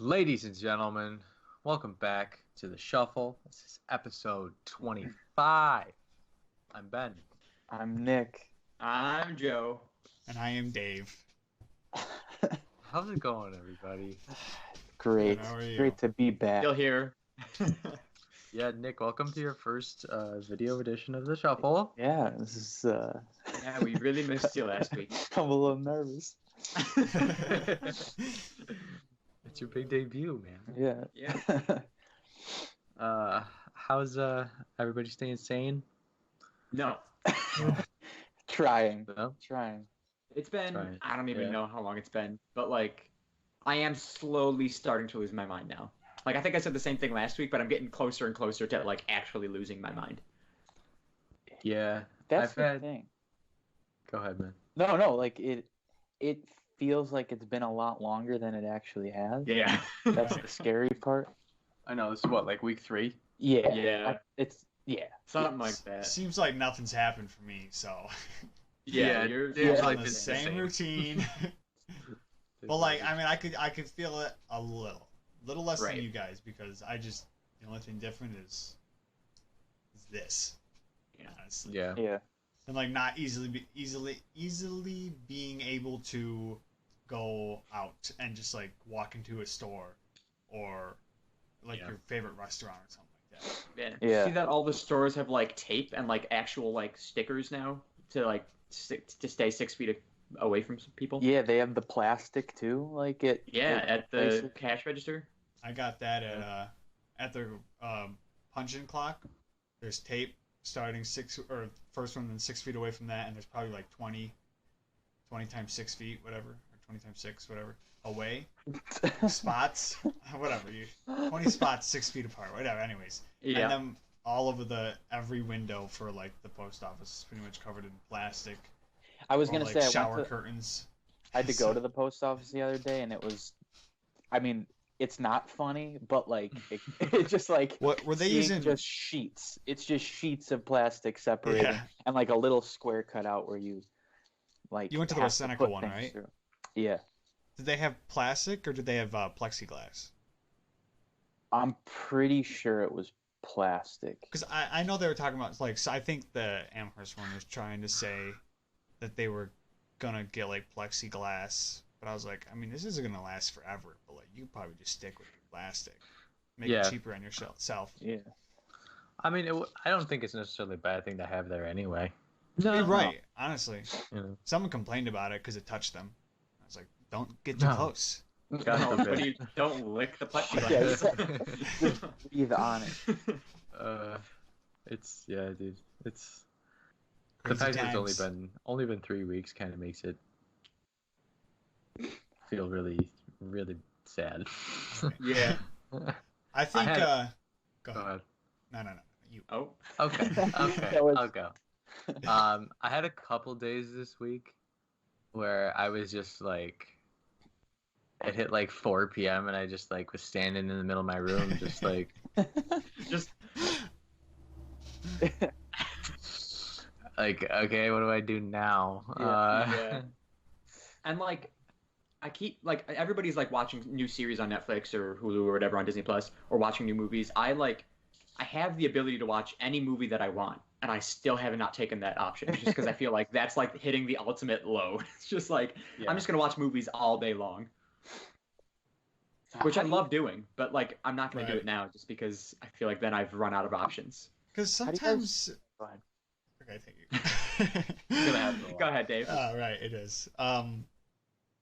Ladies and gentlemen, welcome back to the Shuffle. This is episode 25. I'm Ben. I'm Nick. I'm Joe. And I am Dave. How's it going, everybody? Great. Good, how are you? Great to be back. Still here. Yeah, Nick, welcome to your first video edition of the Shuffle. Yeah, this is Yeah, we really missed you last week. I'm a little nervous. It's your big debut, man. Yeah. Yeah. How's everybody staying sane? No. Trying. No? Trying. It's been, Right. I don't even Yeah. know how long it's been, but like, I am slowly starting to lose my mind now. Like, I think I said the same thing last week, but I'm getting closer and closer to like actually losing my mind. Yeah. That's I've the had... thing. Go ahead, man. No, like it feels like it's been a lot longer than it actually has. Yeah. That's the scary part. I know, this is what, like week 3? Yeah. Yeah. Something like that. Seems like nothing's happened for me, so Yeah, Yeah, you're Dave's Yeah. like on the been same routine. But like, I mean, I could feel it a little less Right. than you guys because the only thing different is this. Yeah. Honestly. Yeah. Yeah. And like not easily being able to go out and just like walk into a store or like Yeah. your favorite restaurant or something like that. Yeah. See that all the stores have like tape and like actual like stickers now to like to stay 6 feet away from some people. Yeah, they have the plastic too, like it. Yeah, at the places. cash register. I got that at the punch-in clock. There's tape starting first one then 6 feet away from that, and there's probably like 20 times 6 feet, whatever, or 20 times 6, whatever, away. Spots, whatever. 20 spots 6 feet apart, whatever. Anyways, Yeah. and then all over every window for like the post office is pretty much covered in plastic. I was Or, gonna like, say shower curtains. I had to go to the post office the other day, and it was, I mean, it's not funny, but like it's just like What were they seeing using? just sheets. It's just sheets of plastic separated, Yeah. and like a little square cut out where you like. You went to the have West Seneca put one, things right? through. Yeah, Did they have plastic or did they have plexiglass? I'm pretty sure it was plastic. Because I know they were talking about like, so I think the Amherst one was trying to say that they were gonna get like plexiglass, but I was like, I mean, this isn't gonna last forever, but like you could probably just stick with plastic, make Yeah. it cheaper on yourself. Yeah, I mean, I don't think it's necessarily a bad thing to have there anyway. You're right, honestly. You know? Someone complained about it because it touched them. I was like, don't get too No. close. God No, forbid. but you don't lick the Yeah, plexiglass. just breathe on it. It's dude. It's the Crazy fact that it's times. only been 3 weeks kind of makes it feel really, really sad. Yeah. I think. had- Go Go ahead. ahead. No. You. Oh. Okay. That was- I'll go. I had a couple days this week where I was just like, it hit like 4 p.m. and I just like was standing in the middle of my room, just like, Just like, okay, what do I do now? yeah. And like I keep like everybody's like watching new series on Netflix or Hulu or whatever on Disney Plus or watching new movies. I have the ability to watch any movie that I want, and I still have not taken that option just because I feel like that's like hitting the ultimate low. It's just like Yeah. I'm just gonna watch movies all day long, which I love doing, but like I'm not gonna do Right. it now just because I feel like then I've run out of options. Because How do you sometimes. Go ahead. Okay, thank you. Gonna happen a lot. Go ahead, Dave. Right, it is.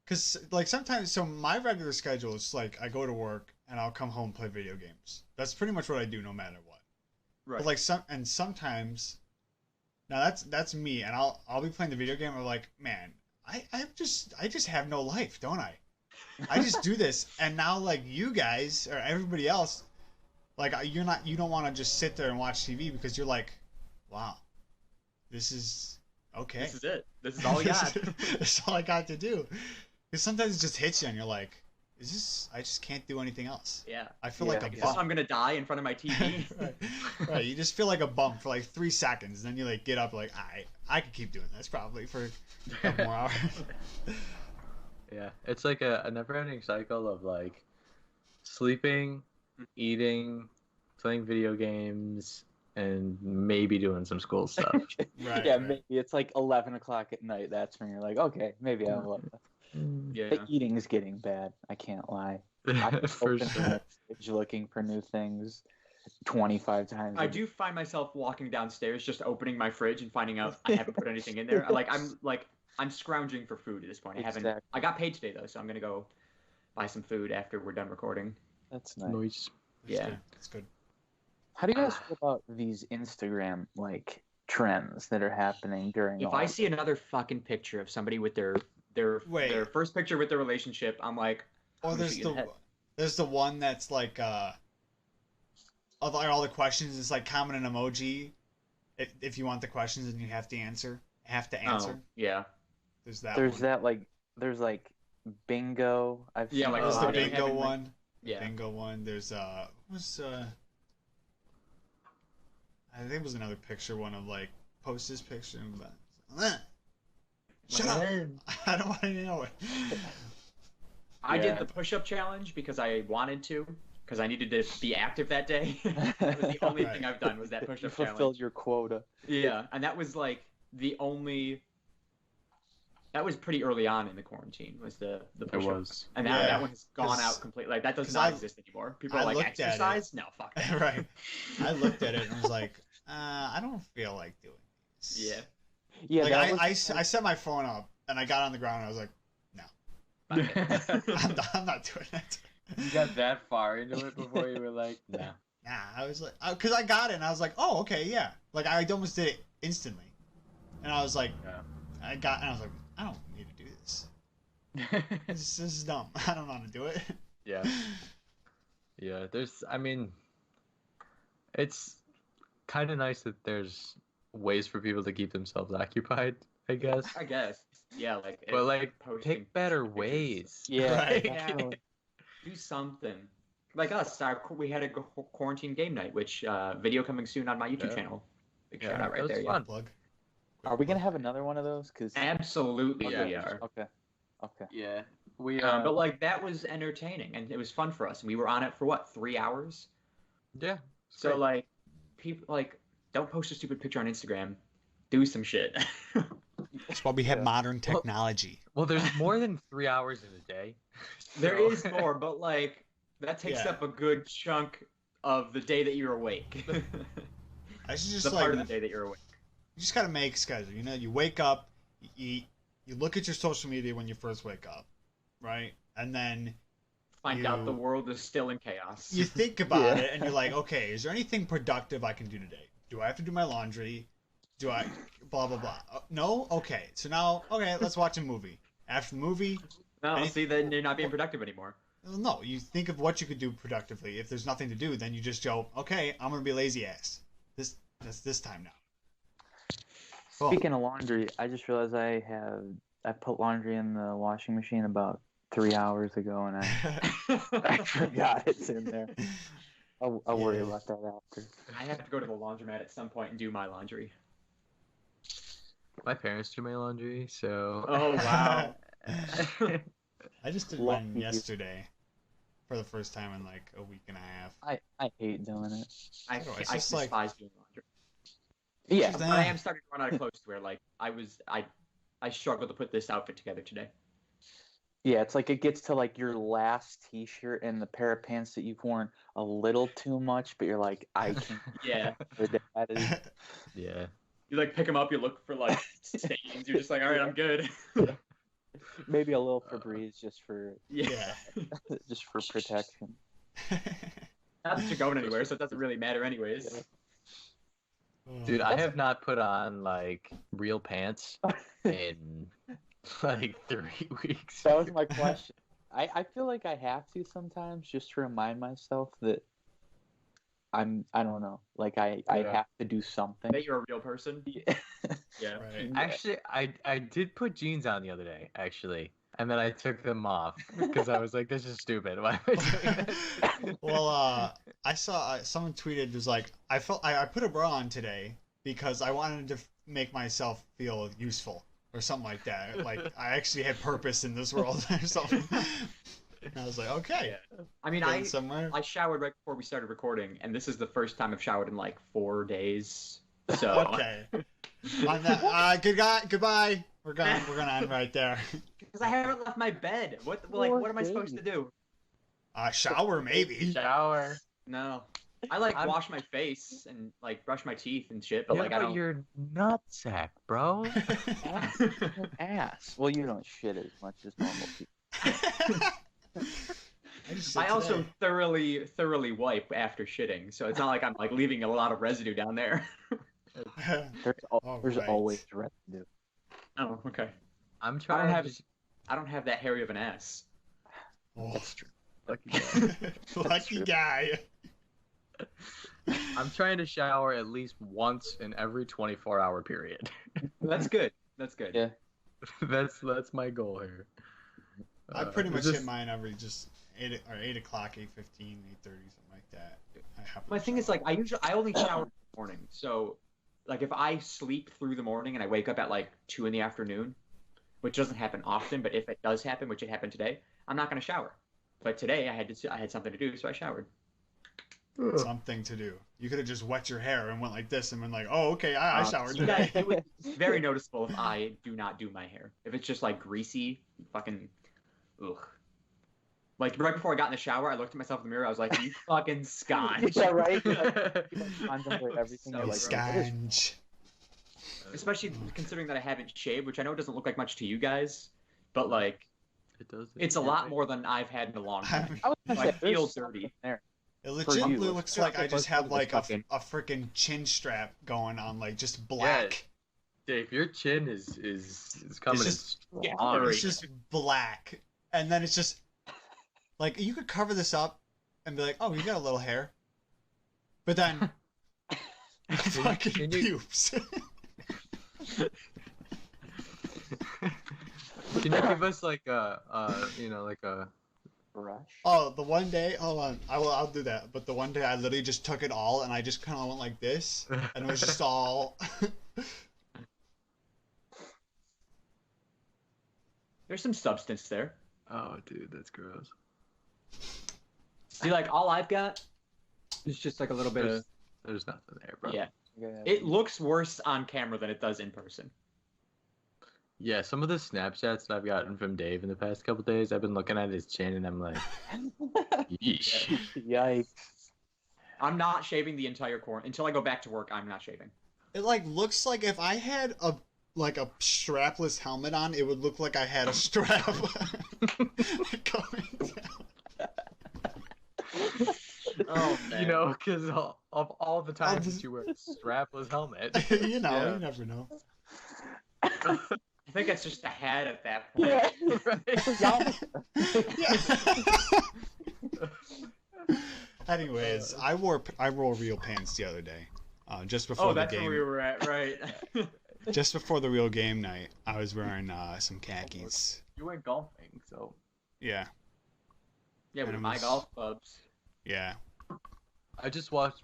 Because like sometimes, so my regular schedule is like I go to work and I'll come home and play video games. That's pretty much what I do, no matter what. Right. But like sometimes, now that's me, and I'll be playing the video game. And I'm like, man, I just have no life, don't I? I just do this, and now like you guys or everybody else, like you don't want to just sit there and watch TV because you're like, wow, this is okay. This is it. This is all we got. That's all I got to do. Because sometimes it just hits you, and you're like, "Is this? I just can't do anything else." Yeah. I feel Yeah. like a Like, is this bum. I'm gonna die in front of my TV. Right. You just feel like a bum for like 3 seconds, then you like get up, like, I could keep doing this probably for a couple more hours. Yeah, it's like a never-ending cycle of like sleeping, eating, playing video games, and maybe doing some school stuff. Right, Yeah, right. maybe it's like 11 o'clock at night. That's when you're like, okay, maybe I'll. Yeah. The eating is getting bad. I can't lie. I'm For opening sure. the fridge looking for new things 25 times. I do find myself walking downstairs, just opening my fridge and finding out I haven't put anything in there. I'm scrounging for food at this point. Exactly. I got paid today though, so I'm gonna go buy some food after we're done recording. That's nice. Noise. Yeah. That's good. How do you guys feel about these Instagram like trends that are happening during? If all I of see another fucking picture of somebody with their Wait. their first picture with their relationship, I'm like, Oh, I'm gonna shoot you in the head. there's the one that's like of all the questions. It's like comment an emoji if you want the questions and you have to answer. Oh, yeah. There's that. There's one. that like there's like bingo. I've Yeah, seen like a There's the lot they of- bingo having, like- one. Yeah. Bingo one. There's I think it was another picture one of like post this picture and shut up. I don't want to know it. I Yeah. did the push-up challenge because I wanted to, because I needed to be active that day. That was the only Right. thing I've done was that You push-up fulfilled challenge. your quota. Yeah, and that was like the only. That was pretty early on in the quarantine. Was the It push-up, was. and Yeah. that one has gone 'Cause- out completely. Like that does 'cause not I- exist anymore. People I are like looked at it. exercise. No, fuck that. Right. I looked at it and was like, I don't feel like doing this. Yeah. Yeah, Like that I was, set my phone up and I got on the ground and I was like, I'm not doing it. You got that far into it before you were like, nah. Nah, I was like, because I got it and I was like, oh, okay, yeah. Like I almost did it instantly, and I was like, Yeah. I was like, I don't need to do this. This is dumb. I don't want to do it. Yeah. Yeah, I mean, it's kind of nice that there's ways for people to keep themselves occupied, I guess. I guess. Yeah, like. But, like, posting pick better pictures. ways. yeah, Right. definitely. Do something. Like us, we had a quarantine game night, which video coming soon on my YouTube Yeah. channel. Big Yeah, shout out that right was there. fun. Plug. Are we gonna have another one of those? Cause Absolutely, Yeah. we are. okay. Yeah. We But like that was entertaining and it was fun for us. We were on it for what, 3 hours? yeah. it's So great. like, people like don't post a stupid picture on Instagram. Do some shit. That's why we have Yeah. modern technology. Well, there's more than 3 hours in a day. There so- is more, but like that takes Yeah. up a good chunk of the day that you're awake. I should just the like part of the day that you're awake. you just gotta make a schedule. You know, you wake up, you eat, you look at your social media when you first wake up, right? And then Find out the You- world is still in chaos. you think about Yeah. it and you're like, okay, is there anything productive I can do today? Do I have to do my laundry? Do I blah blah blah? No? Okay. So now, okay, let's watch a movie. After the movie, No, Any- see, then you're not being productive anymore. well, no, you think of what you could do productively. If there's nothing to do, then you just go, okay, I'm gonna be lazy ass. That's this time now. Cool. Speaking of laundry, I just realized I put laundry in the washing machine about 3 hours ago, and I forgot it's in there. I'll worry Yeah. about that after. I have to go to the laundromat at some point and do my laundry. My parents do my laundry, so. Oh, wow. I just did Lucky mine you. yesterday for the first time in like a week and a half. I hate doing it. I It's I just like- despise doing laundry. Yeah, Just But I am starting to run out of clothes to wear. Like I struggled to put this outfit together today. yeah. It's like it gets to like your last T-shirt and the pair of pants that you've worn a little too much, but you're like, I can. Yeah. That is, Yeah. You like pick them up, you look for like stains. You're just like, all right, I'm good. maybe a little Febreze just for Yeah. just for protection. Not that you're going anywhere, so it doesn't really matter anyways. Dude, I have not put on like real pants in like 3 weeks. That was my question. I feel like I have to sometimes just to remind myself that I don't know, like I Yeah. have to do something. That you're a real person. Yeah. Yeah. Right. Actually, I did put jeans on the other day, actually. And then I took them off because I was like, this is stupid. Why am I doing this? Well, I saw someone tweeted was like, I put a bra on today because I wanted to make myself feel useful or something like that. Like I actually had purpose in this world or something. And I was like, okay. I mean, Going somewhere. I showered right before we started recording, and this is the first time I've showered in like 4 days. So Okay. On that, good guy. Goodbye. We're gonna end right there. because I haven't left my bed. What am I supposed to do? Shower maybe. Shower. No, I wash my face and like brush my teeth and shit, but Yeah, like I don't. your nutsack, bro. Ass. Well, you don't shit as much as normal people. I also thoroughly wipe after shitting, so it's not like I'm like leaving a lot of residue down there. There's right. always residue. Oh, okay. I'm I trying. don't have that hairy of an ass. Oh, That's true. Lucky guy. lucky guy. I'm trying to shower at least once in every 24-hour period. That's good. That's good. Yeah. that's my goal here. I pretty much is hit mine every just 8 o'clock, 8:15, 8:30, something like that. My thing is like I only shower in the morning, so like if I sleep through the morning and I wake up at like 2 in the afternoon, which doesn't happen often, but if it does happen, which it happened today, I'm not gonna shower. But today I had something to do, so I showered. something to do. You could have just wet your hair and went like this and been like, oh, okay, I showered You guys, today. it was very noticeable if I do not do my hair. If it's just like greasy, fucking, ugh. Like right before I got in the shower, I looked at myself in the mirror. I was like, "You fucking scotch." Yeah, right. Everything. So You're like, Sconge. Especially considering that I haven't shaved, which I know doesn't look like much to you guys, but like It does. it's a lot more than I've had in a long time. I was gonna I say, feel there's dirty. something there. It you. legitimately looks like I just have It's like fucking- a freaking chin strap going on, like just black. Dave, your chin is coming just- in strong. It's just black, and then it's just like you could cover this up and be like, "Oh, you got a little hair," but then fucking can you- pubes. Can you give us like like a Brush. Oh, the one day, hold on, I'll do that. But the one day I literally just took it all and I just kind of went like this, and it was just all. There's some substance there. Oh, dude, that's gross. See, like all I've got is just like a little bit of There's nothing there, bro. yeah. Yeah. It looks worse on camera than it does in person. Yeah, some of the Snapchats that I've gotten from Dave in the past couple days, I've been looking at his chin and I'm like, yeesh. Yikes. I'm not shaving the entire corner until I go back to work. I'm not shaving. It like looks like if I had a strapless helmet on, it would look like I had a strap going down. Oh man. You know, because of all the times that you wear a strapless helmet. You know, Yeah. you never know. I think it's just a hat at that point. Yeah. Anyways, I wore real pants the other day, just before Oh, the that's game. where we were at, right? Just before the real game night, I was wearing some khakis. You went golfing, so. Yeah, Yeah, with And it my was- golf clubs. yeah. I just walked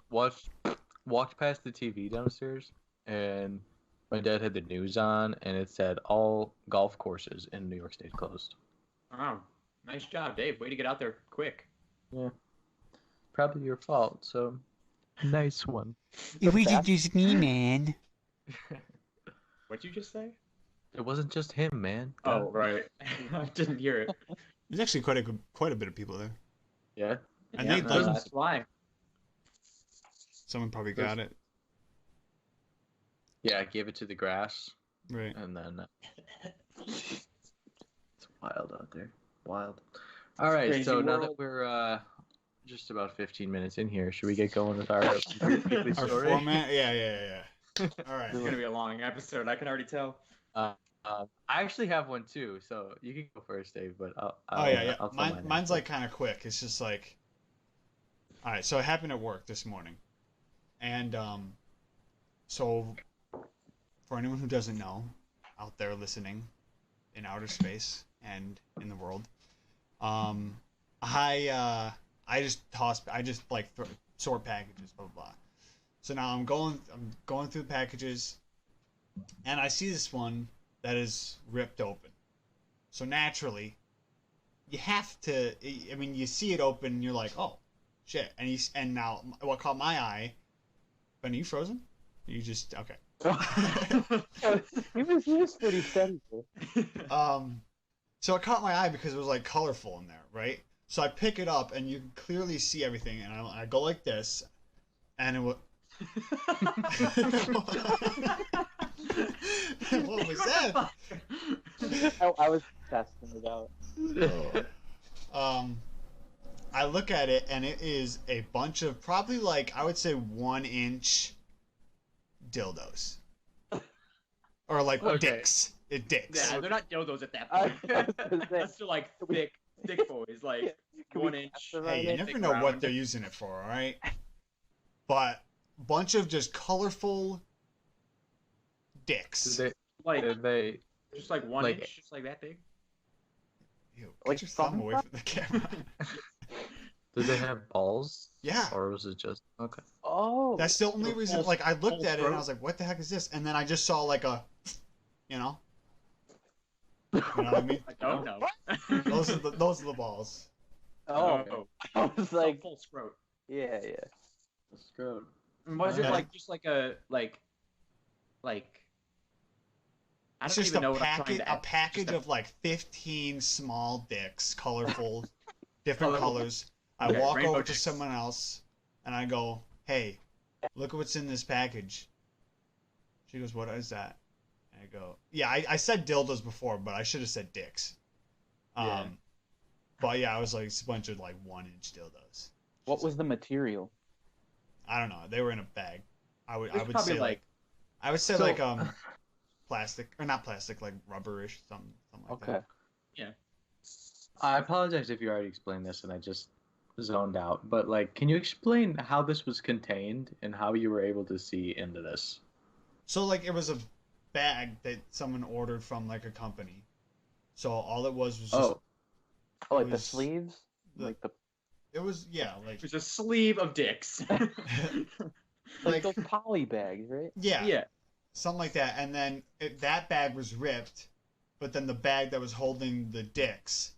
past the TV downstairs, and my dad had the news on, and it said all golf courses in New York State closed. Oh, nice job, Dave. Way to get out there quick. Yeah. Probably your fault, so nice one. It wasn't just me, man. What'd you just say? It wasn't just him, man. Oh, right. I didn't hear it. There's actually quite a bit of people there. Yeah. I Yeah, think no, like that's why. someone probably got it Yeah, I gave it to the grass, right. and then it's wild out there. Wild. All right, Crazy so now world. that we're just about 15 minutes in here, should we get going with our weekly Our story? format, yeah. All right. It's gonna be a long episode. I can already tell. I actually have one too, so you can go first, Dave. But I'll I'll tell Mine's after. like kind of quick. It's just like, all right. So it happened at work this morning, and so for anyone who doesn't know, out there listening, in outer space and in the world, I just like sort packages, blah blah blah. So now I'm going through the packages, and I see this one that is ripped open. So naturally, you have to. I mean, you see it open, and you're like, oh, shit. And now what caught my eye? Ben, are you frozen? You just okay. he was pretty steady. So it caught my eye because it was like colorful in there, right? So I pick it up, and you can clearly see everything, and I go like this, and it was. What was that? I was testing it out. I look at it and it is a bunch of probably like I would say 1-inch dildos, or like dicks. Dicks. Yeah, they're not dildos at that point. That's still like thick boys, like 1 inch. Hey, you never know what they're using it for, all right? But bunch of just colorful dicks. Like they just like 1 like- inch, just like that big. Ew, like get your thumb away from the camera. did they have balls? Yeah. Or was it just okay? Oh, That's the only reason. Like I looked full at it and I throat. was like, "What the heck is this?" And then I just saw like a, you know what I mean? I don't know. Those are the balls. oh. I was like, full scrot. yeah. And was it Yeah. like just like a like? I It's don't just even know a what I'm trying packet, to. a package of like 15 small dicks, colorful, different Colorful. colors. I Okay, walk rainbow over to dicks. someone else and I go, "Hey, look at what's in this package." She goes, "What is that?" And I go, "Yeah, I said dildos before, but I should have said dicks." Yeah. But yeah, I was like, it's a bunch of like 1-inch dildos. What was the material? I don't know. They were in a bag. I would It's say probably like I would say So- like plastic or not plastic, like rubberish, something like Okay. that. I apologize if you already explained this and I just zoned out, but like, can you explain how this was contained and how you were able to see into this? So like it was a bag that someone ordered from like a company. So all it was just Oh, Oh, like It the was sleeves? the- Like the it was like There's a sleeve of dicks. like like those poly bags, right? yeah, Yeah. something like that. And then that bag was ripped, but then the bag that was holding the dicks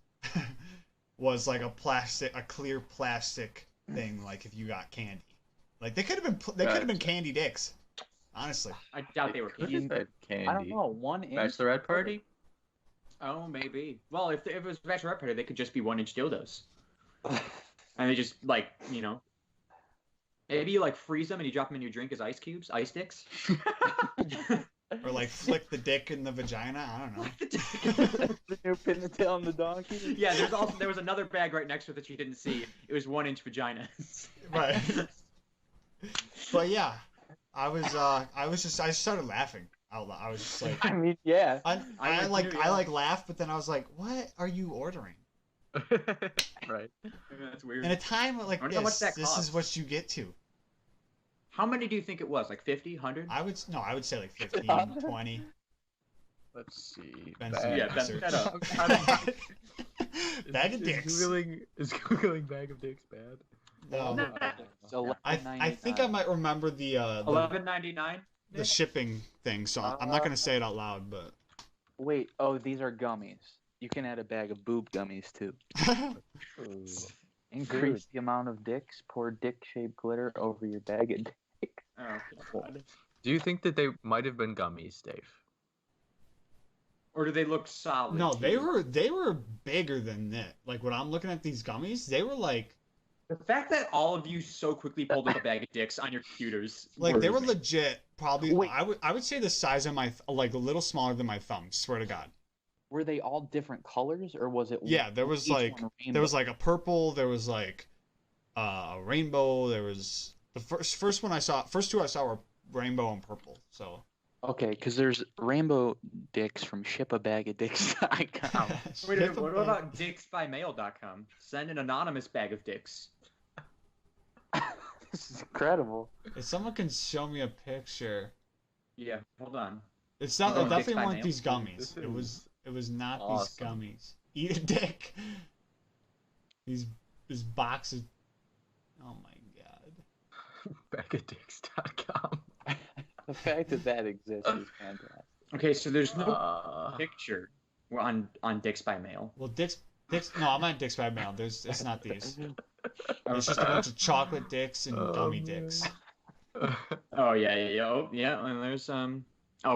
was like a clear plastic thing. Like if you got candy, like they could have been candy dicks. Honestly, I doubt they were could kidding. have been candy. I don't know. 1 inch. Bachelorette party? Oh, maybe. Well, if it was bachelorette party, they could just be 1 inch dildos, and they just like maybe you like freeze them and you drop them in your drink as ice cubes, ice sticks. or like flick the dick in the vagina. I don't know. You're pinning the tail on the donkey. Yeah, there was another bag right next to it that you didn't see. It was 1 inch vaginas. Right. But yeah, I started laughing out loud. I was just like, I mean, yeah. I I laughed, but then I was like, what are you ordering? Right. That's weird. In a time like I wonder how much that this is costs. what you get to. How many do you think it was? Like 50, 100? I would say like 15, 20. Let's see. Ben's Bag- Yeah, research. that up. Bag of dicks. Is Googling bag of dicks bad? No. So I think I might remember the $11.99. the shipping thing, so I'm not gonna say it out loud, but Wait. Oh, these are gummies. You can add a bag of boob gummies too. Increase the amount of dicks. Pour dick-shaped glitter over your bag of dicks. Oh, God. Do you think that they might have been gummies, Dave? Or do they look solid? no, to they you? were bigger than that. Like when I'm looking at these gummies, they were like The fact that all of you so quickly pulled up a bag of dicks on your computers. they were worries me. legit. Probably, Wait. I would say the size of my like a little smaller than my thumb. Swear to God. Were they all different colors, or was it? Yeah, there was each like one there was rainbow? like a purple. There was like a rainbow. There was the first one I saw. First two I saw were rainbow and purple. So Okay, because there's rainbow dicks from shipabagofdicks.com. Wait a minute, what about dicksbymail.com? Send an anonymous bag of dicks. This is incredible. if someone can show me a picture, Yeah, hold on. it's not. Oh, It dicks definitely by weren't mail? these gummies. This It was not awesome. these gummies. Eat a dick. This box is. Oh my god. Bagadicks.com. The fact that that exists is fantastic. Okay, so there's no Uh, picture on Dicks by Mail. Well, Dick's Dicks? No, I'm not dicks by mail. It's not these. It's just a bunch of chocolate dicks and gummy dicks. Oh yeah. Oh, yeah, and there's Oh,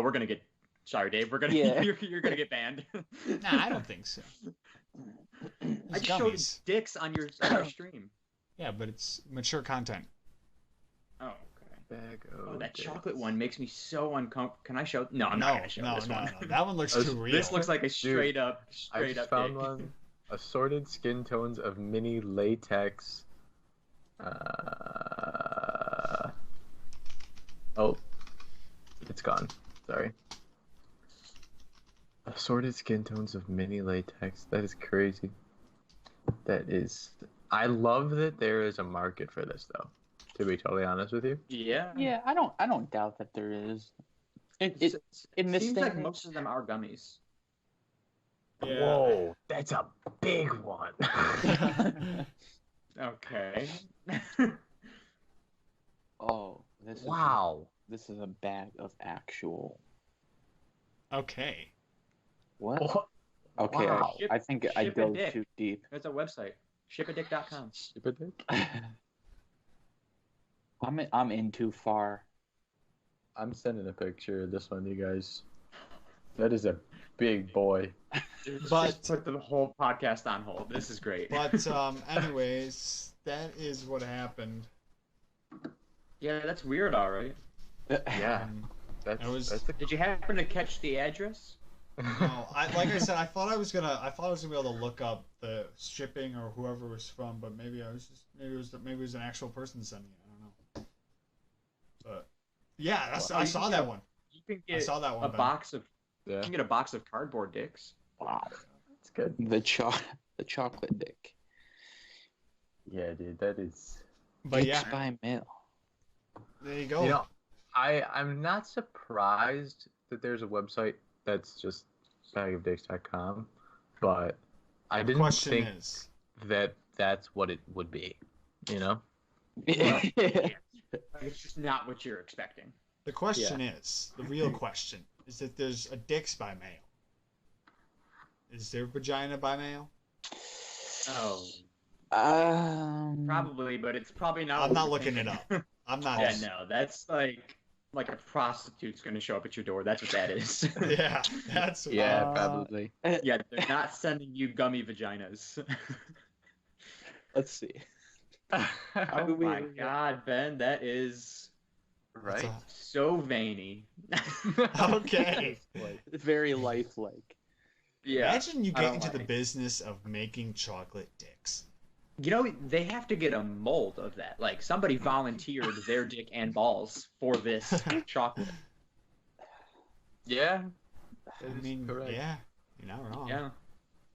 we're gonna get. Sorry, Dave. We're gonna. Yeah. You're gonna get banned. Nah, I don't think so. I It's just showed gummies. dicks on your stream. Yeah, but it's mature content. Oh, okay. Bag Oh, of that dicks. chocolate one makes me so uncomfortable. Can I show? No, I'm No, not gonna show no, this no, one. no. That one looks This- too real. This looks like a straight I up just found dick. one. Assorted skin tones of mini latex. Oh, it's gone. Sorry. Assorted skin tones of mini latex. That is crazy. That is. I love that there is a market for this, though. To be totally honest with you. Yeah. Yeah, I don't doubt that there is. It in this seems day like and most of them are gummies. Yeah. Whoa, that's a big one. Okay. Oh, this Wow. this is a bag of actual. Okay. What? What? Okay, Wow. I think I Ship a dove dick. too deep. There's a website. Shipadick.com. Stupid dick? I'm in too far. I'm sending a picture of this one, you guys. That is a big boy. But- Just put the whole podcast on hold. This is great. But anyways, that is what happened. Yeah, that's weird, all right. Yeah. That's, I was- that's a... Did you happen to catch the address? No, like I said, I thought I was gonna be able to look up the shipping or whoever it was from, but maybe maybe it was an actual person sending it. I don't know. But yeah, I saw that one. You can I get saw that one. a Ben. box of. Yeah, You can get a box of cardboard dicks. Wow, that's good. the chocolate dick. Yeah, dude, that is... But Dicks yeah, by mail. there you go. You know, I'm not surprised that there's a website that's just bagofdicks.com, but I the didn't question think is, that that's what it would be, you know? It's just not what you're expecting. the real question is if there's a dicks by mail. Is there vagina by mail? Oh, Um, probably, but it's probably not. I'm what not you're looking it thinking. up. I'm not. Yeah, no, that's like a prostitute's gonna show up at your door. That's what that is. Yeah, that's Yeah, Uh, probably. Yeah, they're not sending you gummy vaginas. let's see. Oh do we- my god, Ben, that is Right? so veiny. Okay. Very lifelike. Yeah. Imagine you I get don't into the like- business of making chocolate dicks. You know, they have to get a mold of that. Like somebody volunteered their dick and balls for this chocolate. Yeah. I mean, correct. yeah, you're not wrong. Yeah.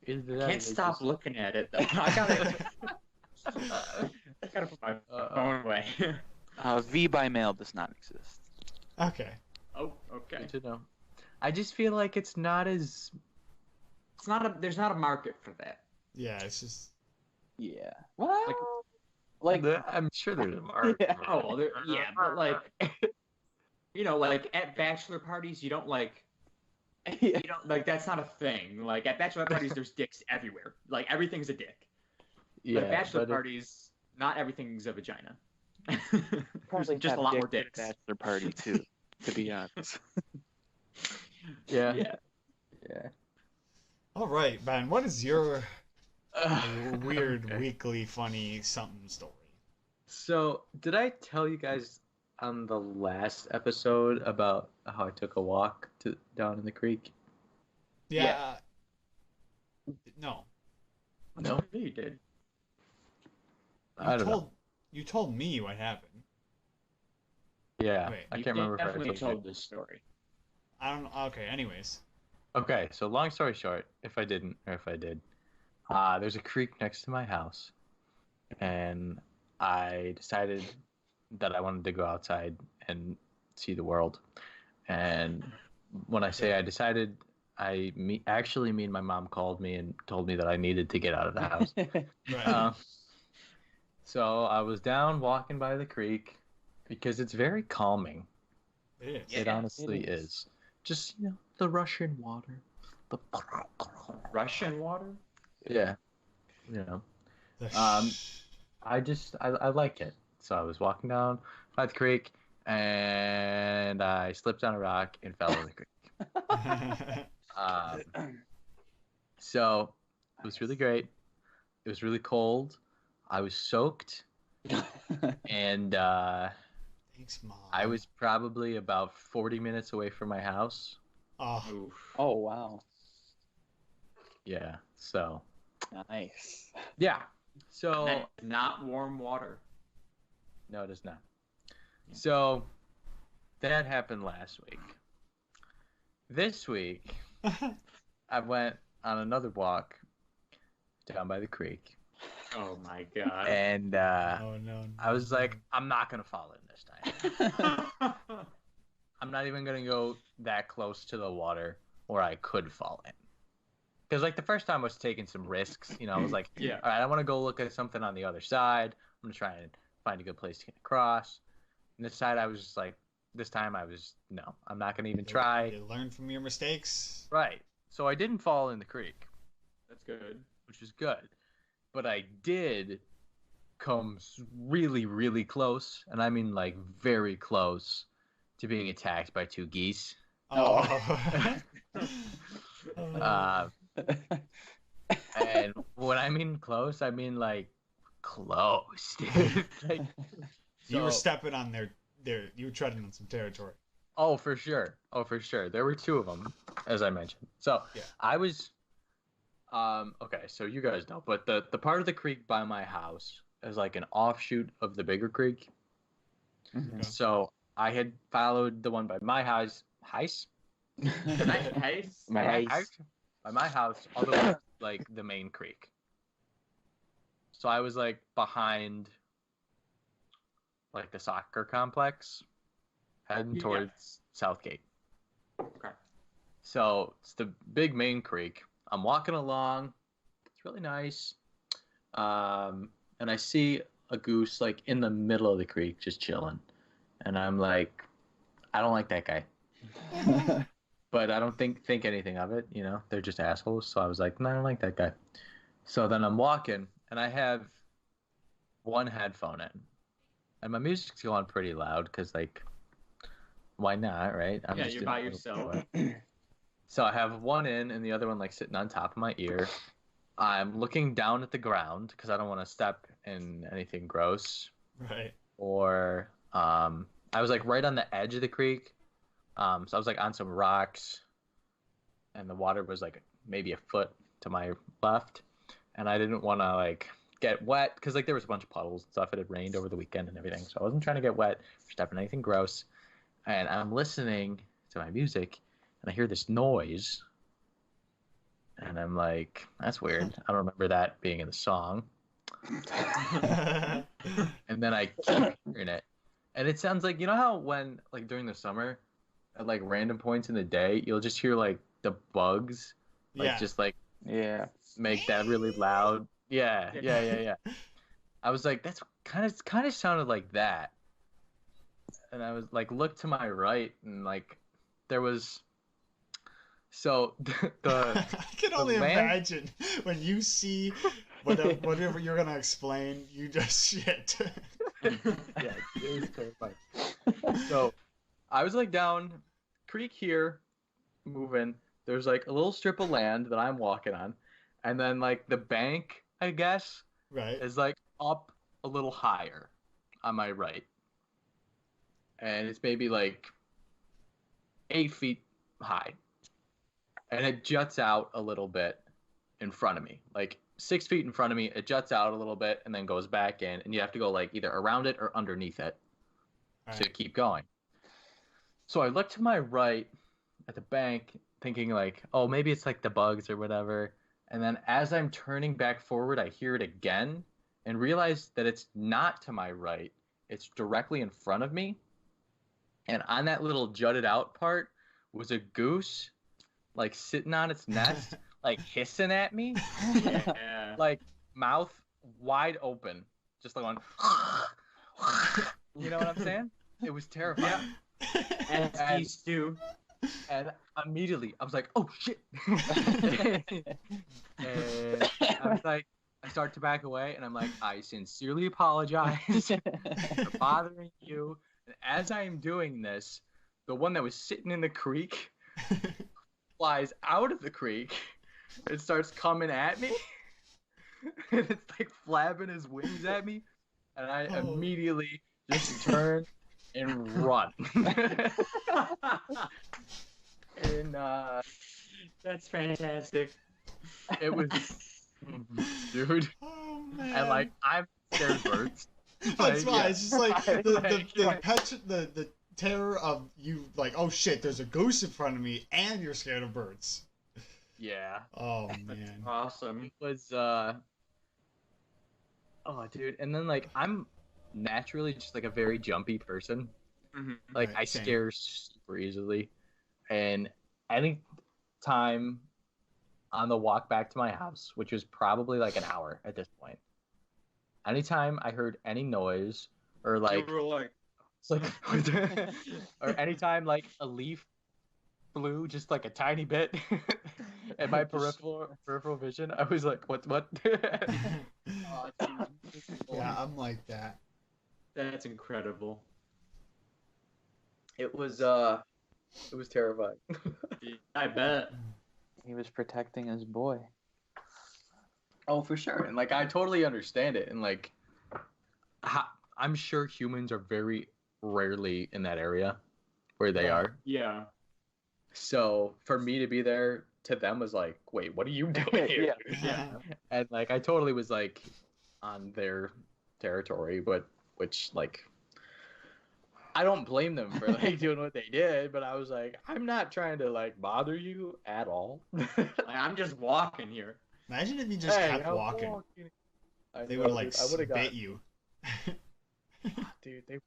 Either that or Can't they stop just- looking at it though. I gotta put my phone away. V by mail does not exist. Okay. Oh, okay. Good to know. I just feel like it's not as... It's not a. There's not a market for that. Yeah, it's just. Yeah. Well, like I'm sure there's a market. Yeah. Oh, well, yeah, but like, you know, like at bachelor parties, you don't like. yeah. You don't like. That's not a thing. Like at bachelor parties, there's dicks everywhere. Like everything's a dick. Yeah, But at bachelor but it- parties, not everything's a vagina. Probably There's just have a lot more dick dicks. at a bachelor party too. To be honest. yeah. Yeah. Yeah. All right, Ben. What is your weird Okay. weekly funny something story? So, did I tell you guys on the last episode about how I took a walk down in the creek? Yeah. No. No, You did. I don't know. You told me what happened. Yeah, Wait, I You can't remember if I definitely told you. told this story. I don't. Okay. Anyways. Okay, so long story short, if I didn't or if I did, there's a creek next to my house, and I decided that I wanted to go outside and see the world. And when I say I decided, actually me and my mom called me and told me that I needed to get out of the house. Right. So I was down walking by the creek because it's very calming. it is. It honestly it is. is. Just, the rushing water. The... Russian water? Yeah. you know. I liked it. So I was walking down by the creek, and I slipped on a rock and fell in the creek. So it was really great. It was really cold. I was soaked, and Thanks, Mom. I was probably about 40 minutes away from my house. Oh, Oof. Oh wow, Yeah. So nice. yeah. So And not warm water. no, it is not. So that happened last week. This week, I went on another walk down by the creek, Oh my god. and oh no, I was like, I'm not gonna fall in this time. I'm not even gonna go that close to the water where I could fall in. Because like the first time I was taking some risks, you know, I was like, Yeah. all right, I want to go look at something on the other side. I'm gonna try and find a good place to get across. And this side, I was just like, this time I was no, I'm not gonna even try. You learn from your mistakes. Right. So I didn't fall in the creek, That's good. which was good, but I did come really, really close, and I mean like very close to being attacked by two geese. Oh. And when I mean close, I mean like close, dude. Like, You were so- stepping on you were treading on some territory. Oh, for sure. Oh, for sure. There were two of them, as I mentioned. So Yeah. I was, okay. So you guys know, but the part of the creek by my house is like an offshoot of the bigger creek. Mhm. So I had followed the one by my house, Nice. My house, by my house, all the way to, like the main creek. So I was like behind, like the soccer complex, heading Yeah. towards Southgate. Okay. So it's the big main creek. I'm walking along. It's really nice. And I see a goose like in the middle of the creek just chilling. And I'm like, I don't like that guy. But I don't think anything of it, you know. They're just assholes. So I was like, no, I don't like that guy. So then I'm walking and I have one headphone in. And my music's going pretty loud because like why not, right? I'm Yeah, just you're in by the middle of yourself. nowhere. So I have one in and the other one like sitting on top of my ear. I'm looking down at the ground because I don't want to step in anything gross. Right. Or I was like right on the edge of the creek. So I was like on some rocks and the water was like maybe a foot to my left. And I didn't want to like get wet because like there was a bunch of puddles and stuff. It had rained over the weekend and everything. So I wasn't trying to get wet or step in anything gross. And I'm listening to my music and I hear this noise. And I'm like, that's weird. I don't remember that being in the song. And then I keep hearing it. And it sounds like, you know how when, like, during the summer, at, like, random points in the day, you'll just hear, like, the bugs, like, Yeah. just, like, Yeah. make that really loud. Yeah. I was like, that's kind of sounded like that. And I was, like, looked to my right, and, like, there was... So, I can only land- imagine when you see whatever you're gonna explain, you just shit. Yeah, it was terrifying. So, I was like down creek here, moving. There's like a little strip of land that I'm walking on, and then like the bank, I guess, Right. is like up a little higher on my right, and it's maybe like 8 feet high, and it juts out a little bit in front of me, like 6 feet in front of me. It juts out a little bit and then goes back in, and you have to go like either around it or underneath it to Right. keep going. So I look to my right at the bank, thinking like, oh, maybe it's like the bugs or whatever. And then as I'm turning back forward, I hear it again and realize that it's not to my right. It's directly in front of me. And on that little jutted out part was a goose, like sitting on its nest, like hissing at me, Yeah. like mouth wide open, just like going, you know what I'm saying? It was terrifying. And it's And- geese too. And immediately I was like, oh shit. And I was like, I start to back away, and I'm like, I sincerely apologize for bothering you. And as I am doing this, the one that was sitting in the creek flies out of the creek and starts coming at me. And it's like flapping his wings at me. And I immediately just turn and run. And That's fantastic. it was, dude. Oh man. And like, I'm scared of birds. That's Like, why yeah. it's just like the terror of you, like, oh shit, there's a goose in front of me, and you're scared of birds. Yeah. Oh man. Awesome. It was oh dude, and then like I'm naturally just like a very jumpy person. Mm-hmm. Like Right, I same. scare super easily. And any time on the walk back to my house, which was probably like an hour at this point, anytime I heard any noise or like You were like, it's like or anytime like a leaf flew just like a tiny bit in my peripheral vision, I was like, what? oh, dude, Yeah, I'm like that. that's incredible. It was terrifying. I bet. He was protecting his boy. Oh, for sure. And like I totally understand it. And like I'm sure humans are very rarely in that area where they are. Yeah. So for me to be there to them was like, wait, what are you doing here? Yeah. And like I totally was like on their territory, but which like I don't blame them for like doing what they did, but I was like, I'm not trying to like bother you at all. Like, I'm just walking here. Imagine if you just Hey, kept I'm walking. I They know, would have like dude. I would've bit you. Dude, they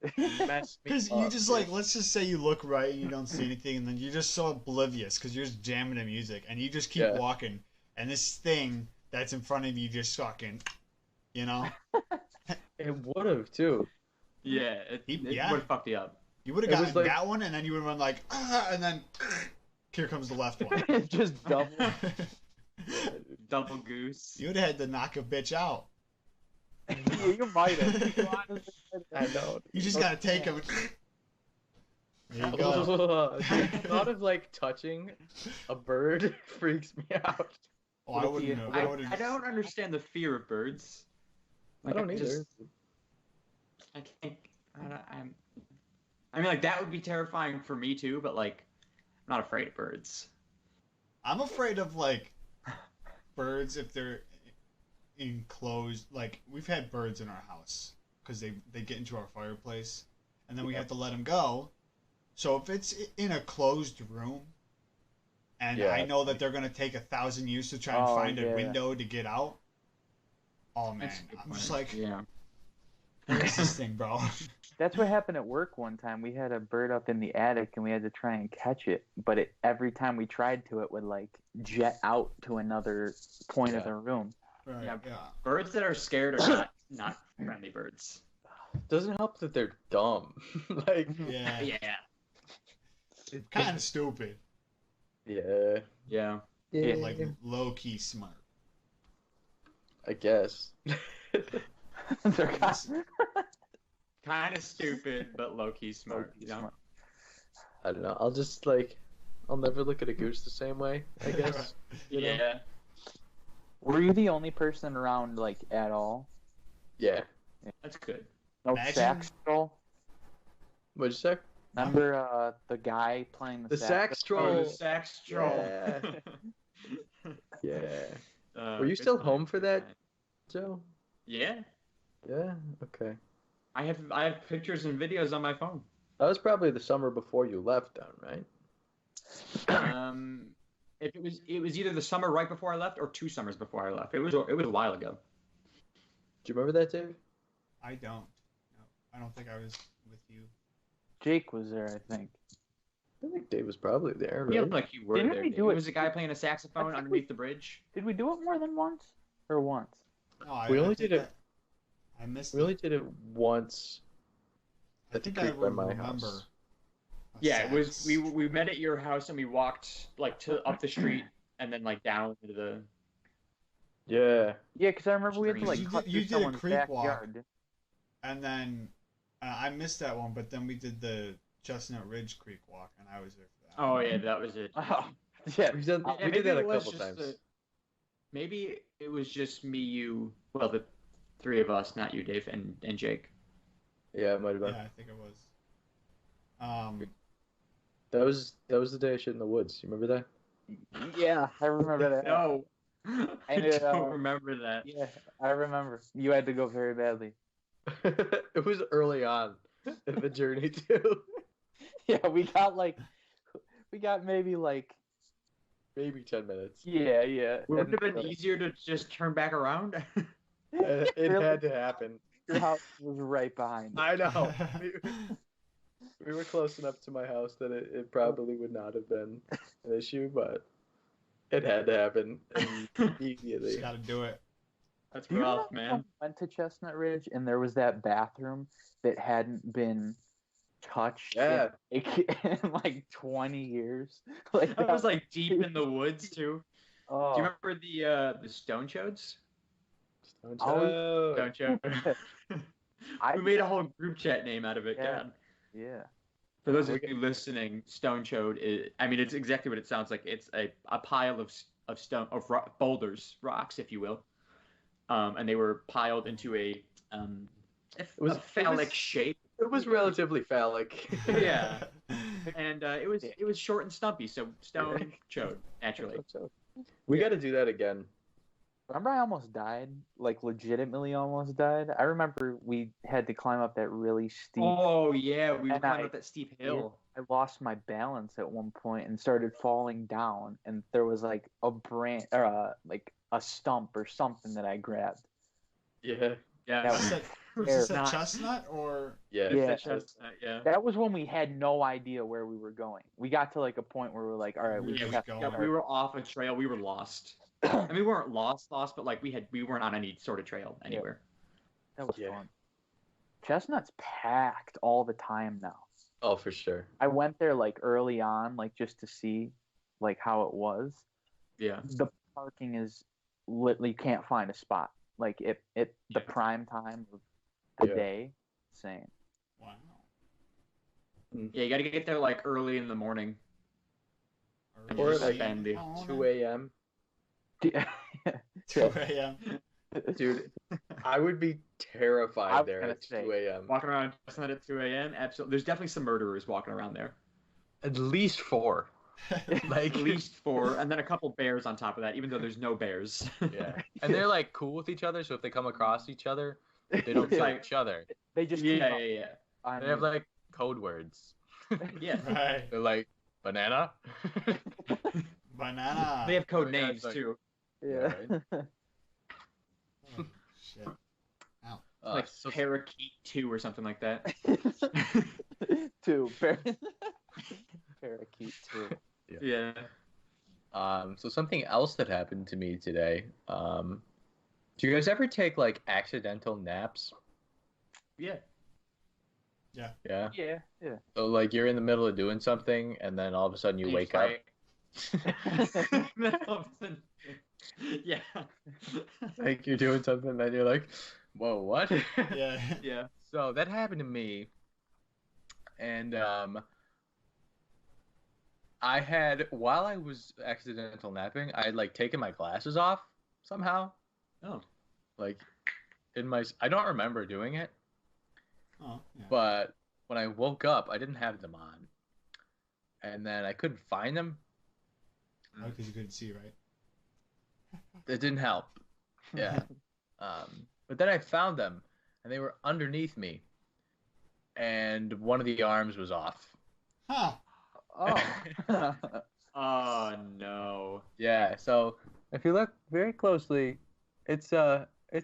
messed me Because up. you just like, let's just say you look right and you don't see anything, and then you're just so oblivious because you're just jamming to music, and you just keep Yeah. walking, and this thing that's in front of you just fucking, you know, It would have too. Yeah, it Yeah. would have fucked you up. you would have It was gotten like- that one, and then you would run like, and then here comes the left one. Just double. Double goose. You would have had to knock a bitch out. You might have. I know. You just gotta take him. There you go. The thought of like touching a bird freaks me out. Oh, I wouldn't know. I, I wouldn't. I don't understand the fear of birds. I don't either. just- I can't. I mean, like that would be terrifying for me too, but like, I'm not afraid of birds. I'm afraid of like birds if they're enclosed. Like we've had birds in our house because they get into our fireplace, and then we have to let them go. So if it's in a closed room, and Yeah. I know that they're gonna take 1,000 years to try and Oh, find a yeah. window to get out. Oh man, That's a good I'm just point. like, yeah. what's this thing, bro? That's what happened at work one time. We had a bird up in the attic and we had to try and catch it, but every time we tried to, it would like jet out to another point of Yeah. the room. Right, Yeah. yeah. Birds that are scared are not friendly birds. Doesn't help that they're dumb. Like, Yeah. Yeah. Kind of stupid, yeah, Yeah. Yeah. like low key smart. I guess. They're kind Kind of stupid, but low key smart. Low-key Yeah. smart. I don't know. I'll just like, I'll never look at a goose the same way. I guess. You know? Yeah. Were you the only person around like at all? Yeah. That's good. No Imagine- sax troll? What'd you say? Remember the guy playing the The sax Oh, troll. the sax troll. Yeah. Yeah. Were you good still time, home for good that? time. Joe. Yeah. Yeah. Okay. I have pictures and videos on my phone. That was probably the summer before you left, then, right? If it was either the summer right before I left or 2 summers before I left. It was a while ago. Do you remember that, Dave? I don't. No, I don't think I was with you. Jake was there, I think. I think Dave was probably there, right? Yeah, like you were Didn't there. we do It it- was a guy playing a saxophone I think underneath the bridge. Did we do it more than once? Or once? No, I, We I only think did it- that- I missed. We only did it once. I at the think I creek by would my remember. house. a Yeah, it was. sax. We met at your house and we walked like to up the street and then like down into the. Yeah. Yeah, because I remember we had to like You cut did- you through did a someone's creek walk. backyard. And then I missed that one, but then we did the Chestnut Ridge Creek walk, and I was there for that. Oh yeah, that was it. Oh, yeah. We did, Yeah, we maybe did that a it was couple just times. maybe it was just me, you, well, the three of us, not you, Dave, and Jake. Yeah, it might have been. Yeah, I think it was. That was the day I shit in the woods. You remember Yeah, I remember that. No, I And, don't remember that. Yeah, I remember. You had to go very badly. that? It was early on in the journey too. Yeah, we got maybe like, Maybe 10 minutes. yeah. Wouldn't it have been easier to just turn back around? It Really? had to happen. Your house was right behind. I know. We were close enough to my house that it probably would not have been an issue, but it had to happen immediately. Just gotta do it. That's Do you rough, remember when man. we went to Chestnut Ridge and there was that bathroom that hadn't been touched Yeah. in like 20 years? Like That was like deep in the woods too. oh, Do you remember the Stone Chodes? Oh, Stone Chode. We made a whole group chat name out of it. Yeah. God. yeah. For those of you listening, Stone Chode is, I mean, it's exactly what it sounds like. It's a pile of stone, boulders, rocks, if you will. And they were piled into a phallic shape. It was relatively phallic. Yeah. And it was short and stumpy, so Stone Chode, naturally. We got to do that again. Remember I almost died? Like legitimately almost died? I remember we had to climb up that really steep. Oh yeah, we were And climbing I- up that steep hill. I lost my balance at one point and started falling down, and there was like a branch or like a stump or something that I grabbed. Yeah. Yeah. That Was was this a Not- chestnut or? Yeah. Yeah. Yeah. That was when we had no idea where we were going. We got to like a point where we were like, all right, we Yeah, just we have to go. go. Yeah, we were off a trail. We were lost. I mean, we weren't lost, but like we weren't on any sort of trail anywhere. That was Yeah. fun. Chestnut's packed all the time now. Oh, for sure. I went there like early on, like just to see like how it was. Yeah. The parking is literally, you can't find a spot. Like the Yeah. prime time of the Yeah. day, same. Wow. Yeah, you got to get there like early in the morning. Or Just like spend it. 2 a.m. 2 a.m. Dude, I would be I terrified was there gonna at say. 2 a.m. Walking around Chestnut at 2 a.m. Absolutely. There's definitely some murderers walking around there. At least 4. Like, At least 4, and then a couple bears on top of that, even though there's no bears. yeah. And they're like cool with each other, so if they come across each other, they don't kill Like- each other. They just keep yeah, up yeah, on They have you. like code words. yeah. Right. They're like banana. Banana. They have code Oh, yeah, names it's like- too. yeah. Oh, shit. Like So- Parakeet 2 or something like that. Two. Parakeet too. Yeah. So something else that happened to me today. Do you guys ever take like accidental naps? Yeah. Yeah. Yeah. So like you're in the middle of doing something, and then all of a sudden you wake up. Yeah. Like you're doing something, and then you're like, "Whoa, what?" Yeah. Yeah. So that happened to me, and I had, while I was accidental napping, I had like taken my glasses off somehow. Oh. Like I don't remember doing it, Oh, yeah. but when I woke up, I didn't have them on, and then I couldn't find them. Oh, because you couldn't see, right? It didn't help. Yeah. But then I found them, and they were underneath me, and one of the arms was off. Huh. Oh. Oh no. Yeah. So if you look very closely, it's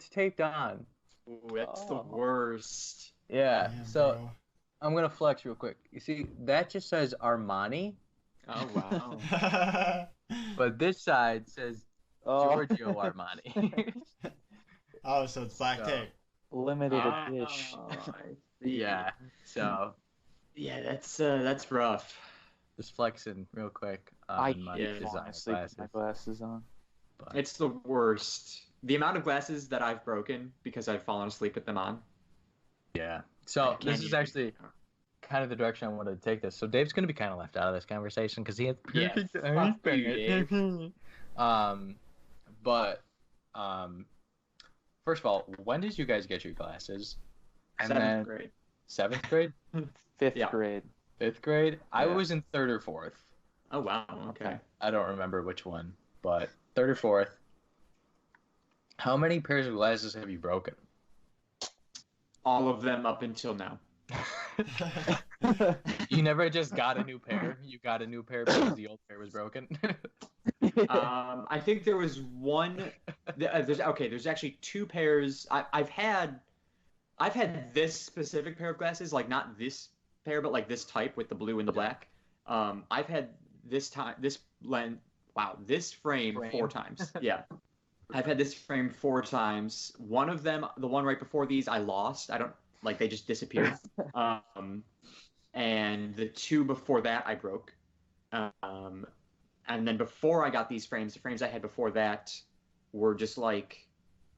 taped on. Ooh, that's the Oh. worst. Yeah. Damn, So bro. I'm gonna flex real quick. You see, that just says Armani, Oh wow. but this side says Oh. Giorgio Armani. Oh, so it's black So- tape. Limited edition. Oh, I see. Yeah. So Yeah, that's rough. just flexing real quick I on my yeah, can't design fall asleep with glasses. my glasses on. But It's the worst. the amount of glasses that I've broken because I've fallen asleep with them on. Yeah. I So can't this is even- actually kind of the direction I wanted to take this. So Dave's going to be kind of left out of this conversation because he has Yeah, perfect fuck you, eyesight. But first of all, when did you guys get your glasses? And 7th then grade. 7th grade? 5th Yeah. grade. 5th grade? I Yeah. was in 3rd or 4th. Oh wow. Okay. I don't remember which one, but 3rd or 4th. How many pairs of glasses have you broken? All of them up until now. You never just got a new pair. You got a new pair because the old pair was broken. I think there was one. There's actually 2 pairs. I've had this specific pair of glasses, like not this pair, but like this type with the blue and the black. I've had this frame 4 times. Yeah. I've had this frame 4 times. One of them, the one right before these, I lost. They just disappeared. And the 2 before that, I broke. And then before I got these frames, the frames I had before that were just like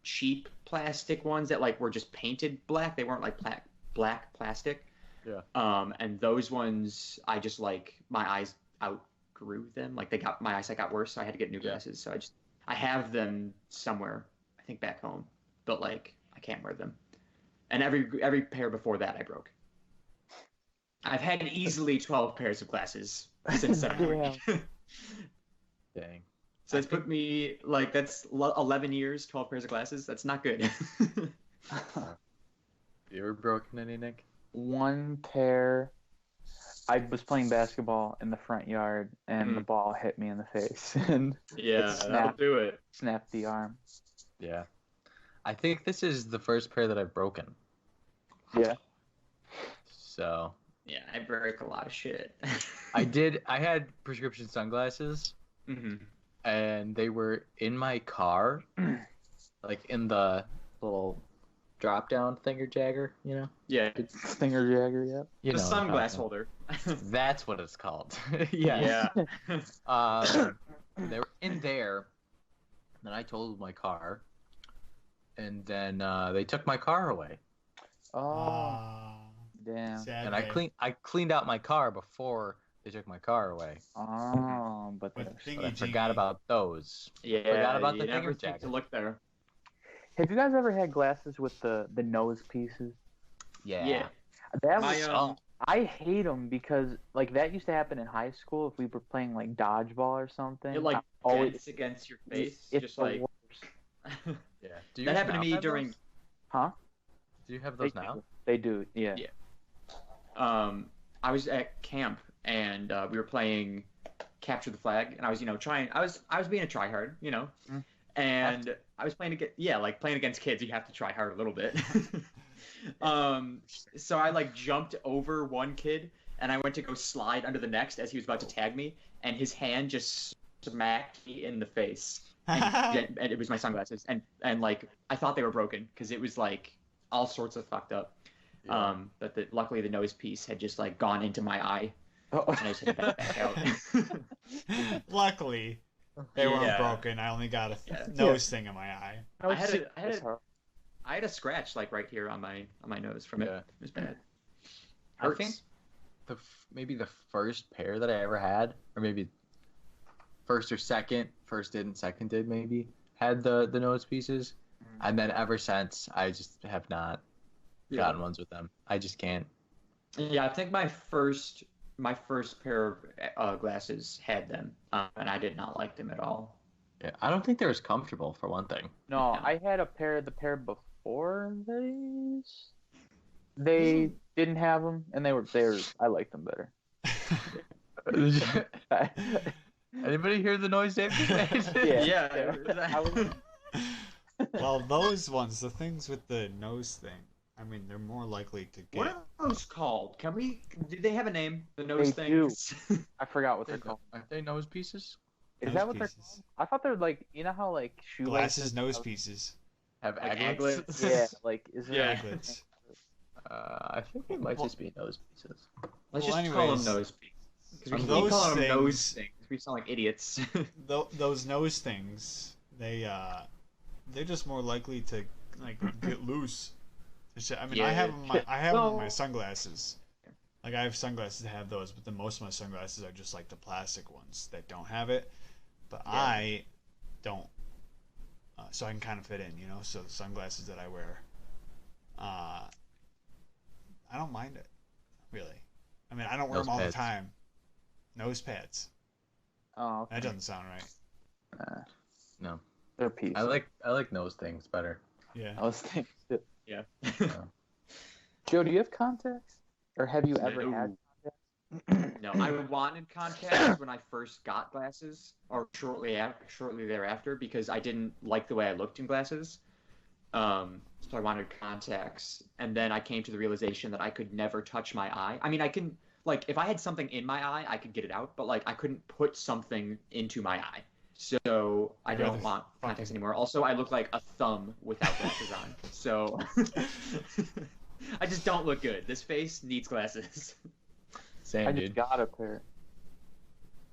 cheap plastic ones that like were just painted black. They weren't like black plastic. Yeah. And those ones, I just like my eyes outgrew them. Like my eyesight got worse, so I had to get new glasses. So I have them somewhere, I think back home, but like I can't wear them. And every pair before that I broke. I've had easily 12 pairs of glasses since 7th grade. Dang. So that's put me like that's 11 years, 12 pairs of glasses. That's not good. You ever broken any, Nick? One pair. I was playing basketball in the front yard, and the ball hit me in the face and Yeah, that'll do it. snapped the arm. Yeah. I think this is the first pair that I've broken. Yeah. So Yeah, I break a lot of shit. I had prescription sunglasses, and they were in my car, like in the little drop-down thinger-jagger, you know? Yeah, Stinger Jagger, yep. You the know what I'm sunglass talking holder. about. That's what it's called. Yeah. They were in there, and then I totaled my car, and then they took my car away. Oh, damn. Sad And day. I cleaned out my car before they took my car away. Oh, but With there's- But I forgot about those. Yeah, Forgot about you the never finger think jacket. to look there. Have you guys ever had glasses with the nose pieces? Yeah. That My, was I hate them because like that used to happen in high school if we were playing like dodgeball or something. It like I always dents against your face, it's just the like worst. Yeah. Do that happened to now me have during. those? Huh? Do you have They those now? do. They do. Yeah. Yeah. I was at camp and we were playing capture the flag, and I was trying. I was being a tryhard, Mm. and I was playing playing against kids. You have to try hard a little bit. So I like jumped over one kid, and I went to go slide under the next as he was about to tag me, and his hand just smacked me in the face. And it was my sunglasses, and like I thought they were broken because it was like all sorts of fucked up. Yeah. But luckily the nose piece had just like gone into my eye, Oh. and I just had to back out. Luckily, they weren't Yeah. broken. I only got a Yeah. nose thing in my eye. I had a scratch like right here on my nose from it. Yeah. It was bad. I Hurts. think maybe the first pair that I ever had, or maybe first or second, first did and second did maybe, had the nose pieces. And then ever since, I just have not gotten ones with them. I just can't. Yeah, I think my first pair of glasses had them, and I did not like them at all. Yeah, I don't think they're as comfortable, for one thing. No, I had the pair before these. They didn't have them, and they were. I liked them better. Anybody hear the noise Dave just made? Yeah. I was- Well, those ones, the things with the nose thing, I mean, they're more likely to get. What are those called? Do they have a name? The nose They do. things? I forgot what they're called. Aren't they nose pieces? Is Nose that what they're pieces. called? I thought they're like how like shoelaces. Glasses, nose pieces. Have Like aglets? aglets? Yeah, like is Yeah. it? Aglets. I think they might just be nose pieces. Let's Well, just call anyways, them nose pieces. Because we those keep calling them nose things- things. We sound like idiots. Those nose things, they they're just more likely to like get loose. I mean, Yeah. I have So- my sunglasses. Like I have sunglasses that have those, but then most of my sunglasses are just like the plastic ones that don't have it. But Yeah. I don't, so I can kind of fit in, you know. So the sunglasses that I wear, I don't mind it, really. I mean, I don't wear Nose them all pads. the time. Nose pads. Oh, okay. That doesn't sound right. No, They're peace. I like nose things better. Yeah. I was thinking. Yeah. Joe, do you have contacts, or have you ever No. had? No, I wanted contacts when I first got glasses, or shortly thereafter, because I didn't like the way I looked in glasses. So I wanted contacts, and then I came to the realization that I could never touch my eye. I mean, I can, like, if I had something in my eye, I could get it out, but like, I couldn't put something into my eye. So I You'd don't rather want contacts fucking- anymore. Also, I look like a thumb without glasses on. So I just don't look good. This face needs glasses. Same, I dude. just got a pair.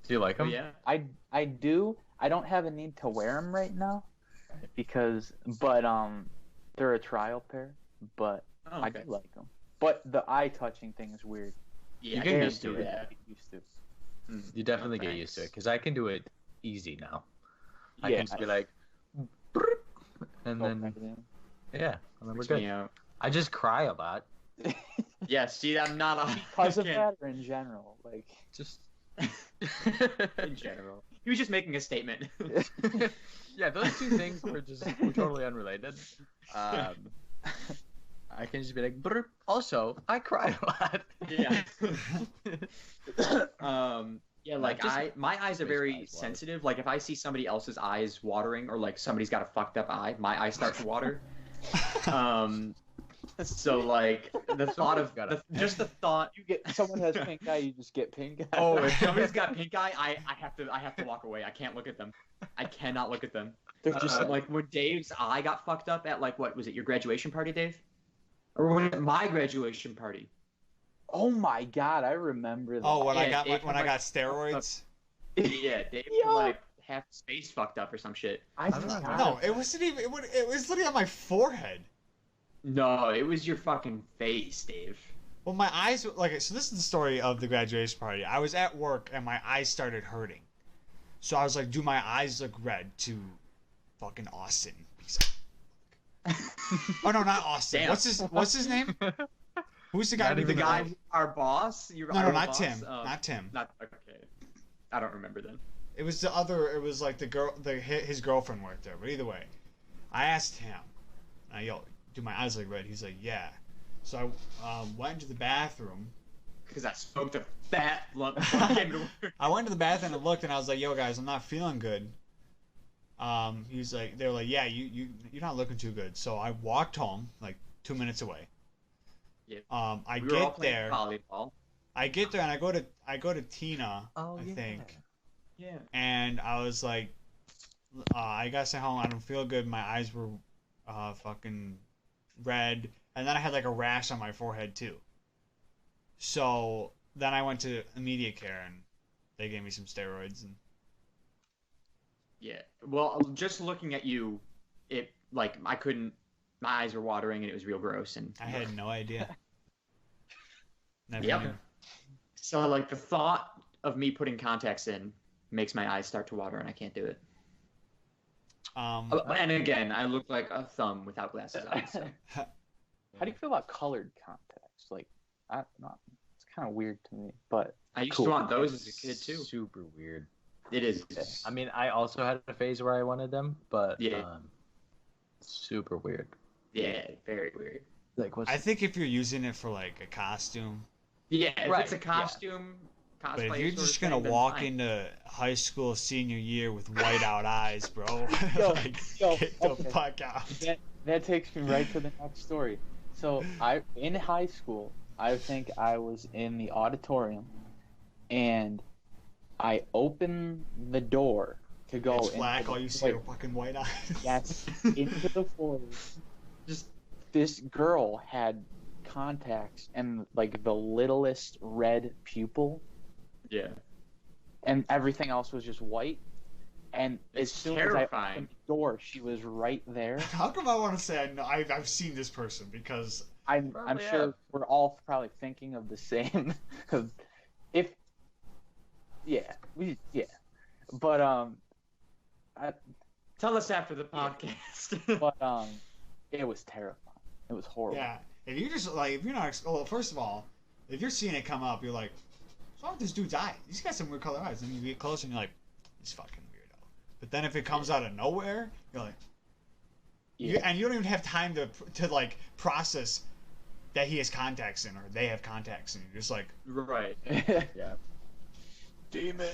Do you like Oh them? yeah. I do. I don't have a need to wear them right now, but they're a trial pair. But Oh, I okay. do like them. But the eye touching thing is weird. Yeah, You I get get used to it. that. Get used to. Mm. You definitely No get used to it thanks. because I can do it easy now. I Yeah, can just be like, "Brrrt," and Go then back in. yeah, and then we're Freaks good. me out. I just cry a lot. Yeah, see, I'm not a Because of I that, or in general, like. Just in general. He was just making a statement. yeah, those two things were totally unrelated. I can just be like, "Brrrt." Also, I cry a lot. Yeah. Yeah, like just my eyes are makes my very eyes water. sensitive. Like if I see somebody else's eyes watering, or like somebody's got a fucked up eye, my eyes start to water. So like the thought of just the thought. You get someone has pink eye, you just get pink eye. Oh, if somebody's got pink eye, I have to walk away. I can't look at them. I cannot look at them. They're just Like when Dave's eye got fucked up at like what was it, your graduation party, Dave? Or was it my graduation party? oh my god, I remember that. Oh, when I Yeah, got Dave when had, I like, got steroids. Yeah, Dave Yeah. had, like half his face fucked up or some shit. I don't just know. got No, it. it wasn't even. It was literally on my forehead. No, it was your fucking face, Dave. Well, my eyes like so. This is the story of the graduation party. I was at work and my eyes started hurting, so I was like, "Do my eyes look red?" To fucking Austin. Oh no, not Austin. Damn. What's his name? Who's the guy? Not with The even the guy, our boss. Your No, our no, not boss? Tim. Not Tim. Not okay. I don't remember then. It was the other. It was like the girl. His girlfriend worked there. But either way, I asked him. Yo, do my eyes look red? He's like, yeah. So I went into the bathroom. Because I smoked a fat lump before I came to work. I went to the bathroom and looked, and I was like, yo, guys, I'm not feeling good. He's like, they were like, yeah, you're not looking too good. So I walked home, like 2 minutes away. Yeah. I We were all get playing there. volleyball. I get there and I go to Tina, Oh, I yeah. think, Yeah. and I was like, I got sent home. I don't feel good. My eyes were fucking red, and then I had like a rash on my forehead too. So then I went to immediate care and they gave me some steroids and Yeah. Well, just looking at you, it like I couldn't. My eyes were watering and it was real gross. And I had no idea. Never Yep. knew. So like the thought of me putting contacts in makes my eyes start to water and I can't do it. And again, I look like a thumb without glasses on. So. How do you feel about colored contacts? Like, I don't know. It's kind of weird to me, but I used Cool. to want those as a kid too. Super weird. It is. I mean, I also had a phase where I wanted them, but Yeah. super weird. Yeah, very weird. Like, what's I think if you're using it for like a costume, Yeah, if Right, it's a yeah. costume, but cosplay if you're sort just of gonna thing, then walk fine. into high school senior year with white out eyes, bro, Yo, like yo, get the okay. fuck out. that takes me right to the next story. So in high school, I think I was in the auditorium, and I opened the door to go. It's into black. the- All you see are fucking white eyes. Yes, into the foyer. Just This girl had contacts and like the littlest red pupil, yeah. and everything else was just white. And as It's soon as I terrifying. opened the door, she was right there. How come I want to say I know, I've seen this person? Because I'm Probably sure have. we're all probably thinking of the same. if but Tell us after the podcast. it was terrifying. It was horrible. yeah, if you just like if you're not well, first of all, if you're seeing it come up, you're like, what's wrong with this dude's eye? He's got some weird color eyes. And you get closer and you're like, he's fucking weirdo. But then if it comes out of nowhere, you're like, and you don't even have time to like process that he has contacts in or they have contacts in. You're just like, Right. Yeah. Demon.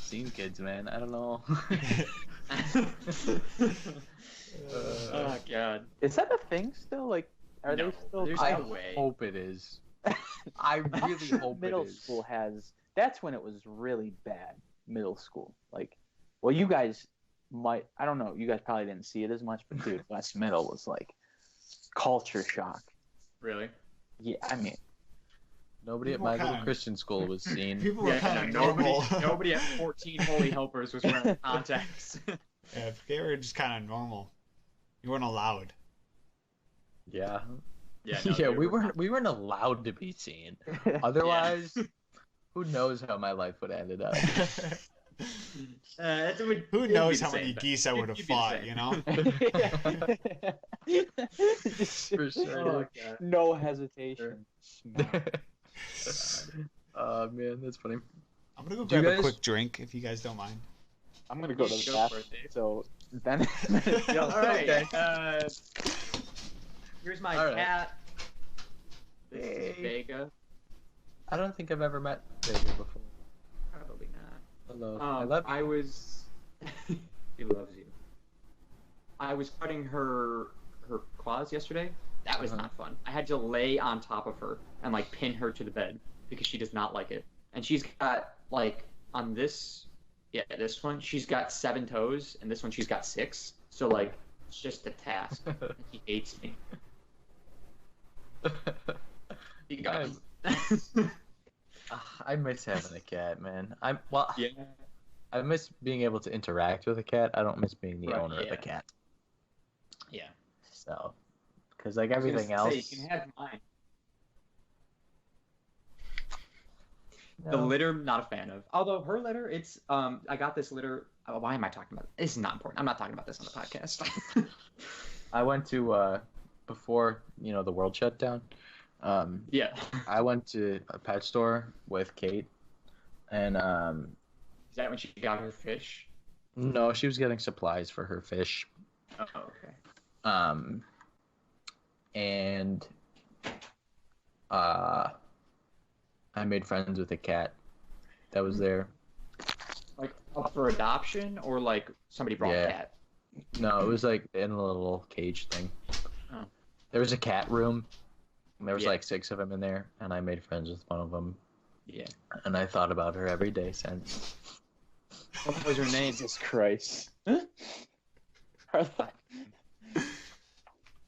Seen kids, man. I don't know. Oh god. Is that a thing still? Like, are No, they still? there's I no way. hope it is. I really hope Middle it is. school has. That's when it was really bad. Middle school, like, well, you guys might. I don't know. You guys probably didn't see it as much, but dude, West Middle was like culture shock. Really? Yeah, I mean, Nobody at People my kinda- little Christian school was seen. people were kind of normal. Nobody at 14 Holy Helpers was wearing contacts. Yeah, if they were just kind of normal, you weren't allowed. Yeah. Yeah, Yeah, we weren't allowed to be seen. Otherwise, who knows how my life would have ended up. Who knows how many geese I would have fought, you know? For sure. Oh, God. no hesitation. Oh man, that's funny. I'm gonna go Do you grab a guys- quick drink if you guys don't mind. I'm gonna go to the Go for bathroom. it, Dave. So then, All right. Okay. Here's my All right. cat. This Hey. is Vega. I don't think I've ever met Vega before. Probably not. Hello. I love you. I was. He loves you. I was cutting her claws yesterday. That was Uh-huh. not fun. I had to lay on top of her and like pin her to the bed because she does not like it. And she's got like on this one she's got 7 toes, and this one she's got 6. So like it's just a task. And he hates me. He got I miss having a cat, man. yeah. I miss being able to interact with a cat. I don't miss being the Right, owner of yeah. a cat. Yeah. So, because like I was gonna everything say, else, you can have mine. no. The litter, not a fan of. Although her litter, it's I got this litter. Why am I talking about it? This is not important. I'm not talking about this on the podcast. I went to before the world shut down. Yeah. I went to a pet store with Kate, and Is that when she got her fish? no, she was getting supplies for her fish. Oh, okay. And I made friends with a cat that was there. Like up for adoption, or like somebody brought Yeah. a cat? No, it was like in a little cage thing. Oh. There was a cat room. And there was Yeah. like 6 of them in there, and I made friends with one of them, Yeah. and I thought about her every day since. What was her name? Jesus Christ.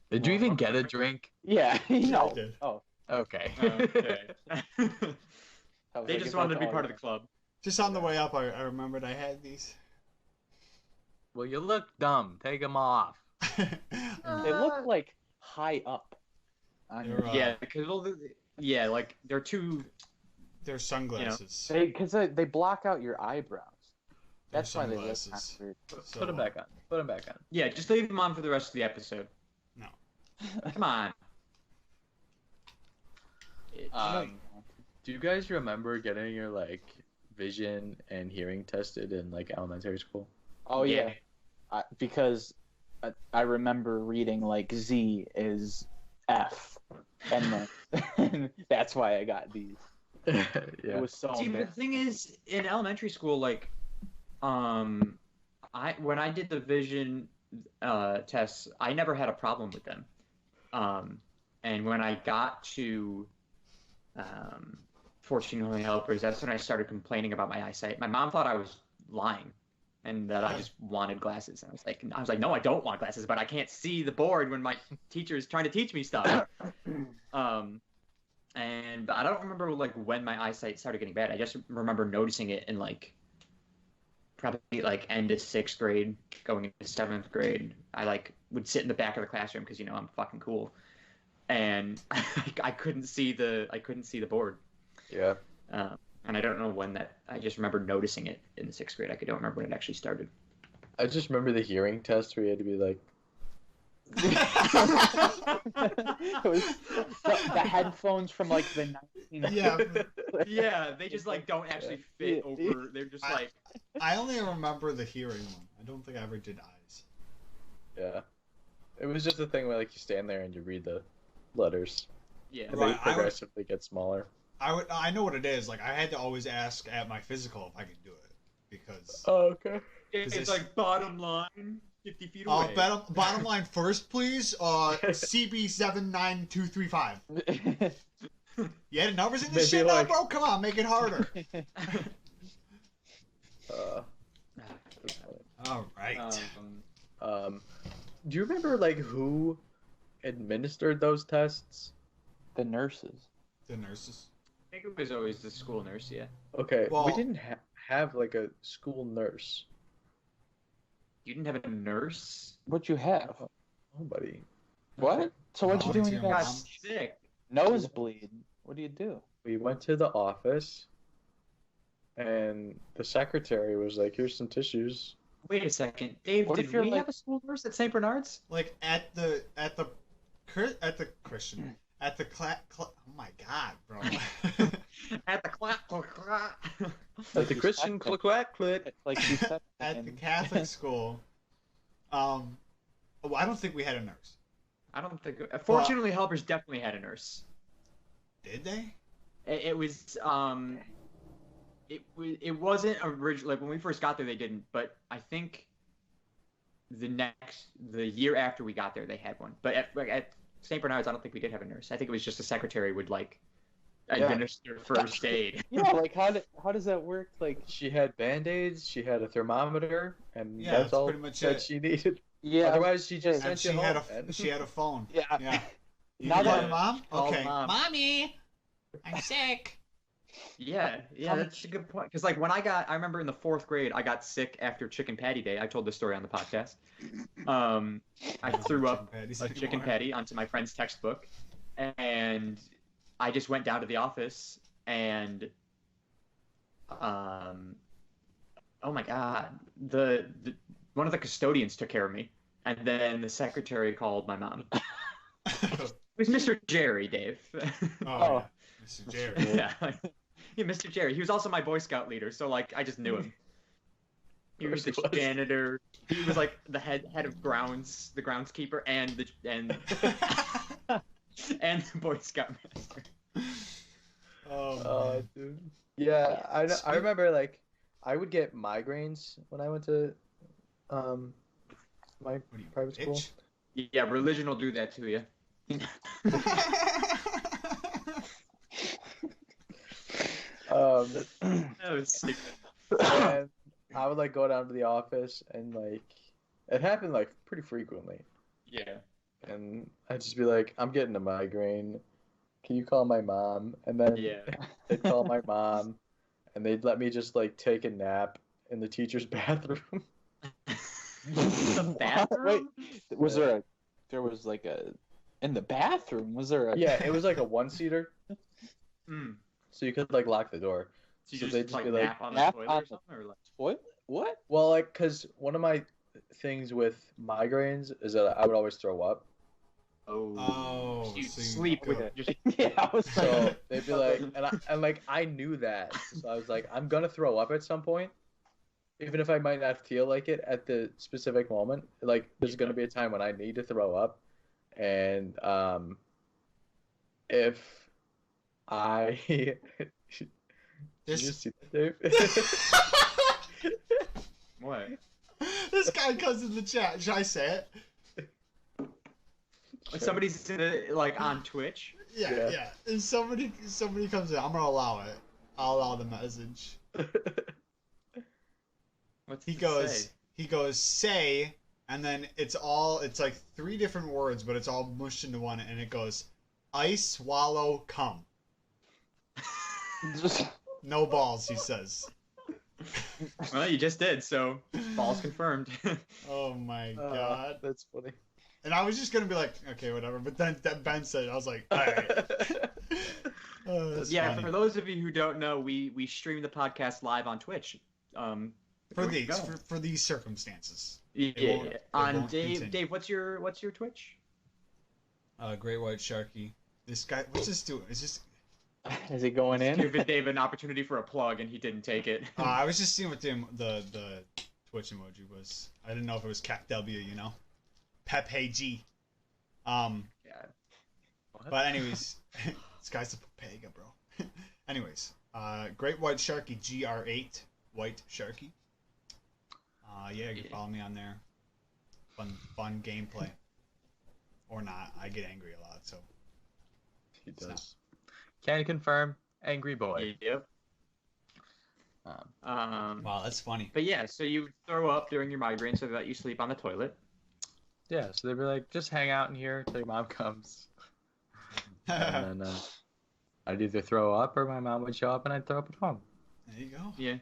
Did you even get a drink? Yeah, I did. Oh, Okay. Okay. I was They like, just it's wanted to like, be oh, part of the club. Just on the way up, I remembered I had these. Well, you look dumb. Take them off. They look like high up. On They're, Yeah, because like they're too. They're sunglasses. because they block out your eyebrows. They're That's why they look sunglasses. kind of weird. So, Put them back on. Put them back on. Yeah, just leave them on for the rest of the episode. No. Come on. Do you guys remember getting your vision and hearing tested in elementary school? Oh yeah, because I remember reading Z is F, and then that's why I got these. It was so See, the bad. thing is, in elementary school, when I did the vision tests, I never had a problem with them. And when I got to 14 Holy Helpers, that's when I started complaining about my eyesight. My mom thought I was lying, and that I just wanted glasses. And I was like, no, I don't want glasses, but I can't see the board when my teacher is trying to teach me stuff. But I don't remember when my eyesight started getting bad. I just remember noticing it in probably like end of 6th grade, going into 7th grade, I like would sit in the back of the classroom because I'm fucking cool, and I couldn't see the board. Yeah. And I don't know when that. I just remember noticing it in the 6th grade. I don't remember when it actually started. I just remember the hearing test where you had to be like, It was the headphones from like the 19. Yeah. Yeah, they just like don't actually fit over. They're just like. I only remember the hearing one. I don't think I ever did eyes. yeah. It was just a thing where like you stand there and you read the letters, Yeah. and Right, they progressively get smaller. I know what it is. Like I had to always ask at my physical if I could do it because Oh, okay. It's like bottom line, 50 feet oh, away. bottom line first, please. CB79235. You had numbers in this Maybe shit now, like- bro? Come on, make it harder. All right. Do you remember like who administered those tests? The nurses. The nurses. I think it was always the school nurse, yeah. Okay, Well- we didn't have like a school nurse. You didn't have a nurse? What'd you have? Nobody. What? So what'd you do when you Volunteer got Got mom. sick. nosebleed? What do you do? We went to the office, and the secretary was like, "Here's some tissues." Wait a second. Dave, What did if you're we like- have a school nurse at St. Bernard's? Like at the Christian oh my god, bro. At the clap, clap, clap. At the Christian click clack click. Like you said. At the Catholic school, well, I don't think we had a nurse. I don't think. Fortunately, Helpers definitely had a nurse. Did they? It was it wasn't original. Like when we first got there, they didn't. But I think the year after we got there, they had one. But at St. Bernard's, I don't think we did have a nurse. I think it was just the secretary would like administer first aid. Yeah, like how does that work? Like She had band-aids, she had a thermometer, and Yeah, that's that's all pretty much that it. she needed. yeah, Otherwise, she just And sent you home. man. she had a phone. yeah. Yeah. You Now call that- your mom? Call Okay. mom. Mommy, I'm sick. Yeah, that's a good point. Because like when I remember in the 4th grade, I got sick after Chicken Patty Day. I told this story on the podcast. I threw up a chicken patty onto my friend's textbook, and I just went down to the office and, oh my god, the one of the custodians took care of me, and then the secretary called my mom. It was Mr. Jerry, Dave. Oh, yeah. Mr. Jerry. Yeah. Yeah, Mr. Jerry. He was also my Boy Scout leader, so like I just knew him. He was the Of course he was. janitor. He was like the head of grounds, the groundskeeper, and the and the Boy Scout master. Oh, man. Dude. Yeah, I remember like I would get migraines when I went to my What are you, private school. bitch? Yeah, religion will do that to you. That was stupid. And I would like go down to the office and like it happened like pretty frequently. Yeah. And I'd just be like, I'm getting a migraine. Can you call my mom? And then Yeah. they'd call my mom and they'd let me just like take a nap in the teacher's bathroom. The bathroom? Wait, there was like a in the bathroom? Was there a Yeah, it was like a one-seater, Mm. so you could like lock the door. So you So just they'd just like be like, nap on the nap toilet on or the- something, or like what? What? Well, like, cause one of my things with migraines is that I would always throw up. Oh, you so you sleep go- with it. Just Yeah, I was So like, they'd be like, and like I knew that, so I was like, I'm gonna throw up at some point, even if I might not feel like it at the specific moment. Like there's gonna be a time when I need to throw up, and if I did This- you see that, Dave? what? This guy comes in the chat. Should I say it? When somebody's in the, like on Twitch. Yeah, Yeah. yeah. And somebody comes in. I'm gonna allow it. I'll allow the message. What's He it goes, say? say, and then it's like 3 different words, but it's all mushed into one, and it goes, ice, swallow, cum. just No balls, he says. Well, you just did, so false confirmed. Oh my Oh, god. that's funny. And I was just gonna be like, okay, whatever. But then Ben said it. I was like, all right. That's Yeah, funny. for those of you who don't know, we stream the podcast live on Twitch. For there we these go. for these circumstances. Yeah. won't- it On won't Dave, continue. Dave, what's your Twitch? Great White Sharky. This guy, what's this doing? Is this? Is it going in? Give Dave an opportunity for a plug, and he didn't take it. I was just seeing what the Twitch emoji was. I didn't know if it was Cat W, you know, Pepe G. Yeah. But anyways, this guy's a Pega, bro. Anyways, Great White Sharky GR8 White Sharky. Yeah, you can follow me on there. Fun gameplay. Or not. I get angry a lot, so. He does. Can confirm, angry boy. Yep. Wow, that's funny. But yeah, so you throw up during your migraine so that you sleep on the toilet. Yeah, so they'd be like, just hang out in here till your mom comes. And then I'd either throw up or my mom would show up and I'd throw up at home. There you go. Yeah.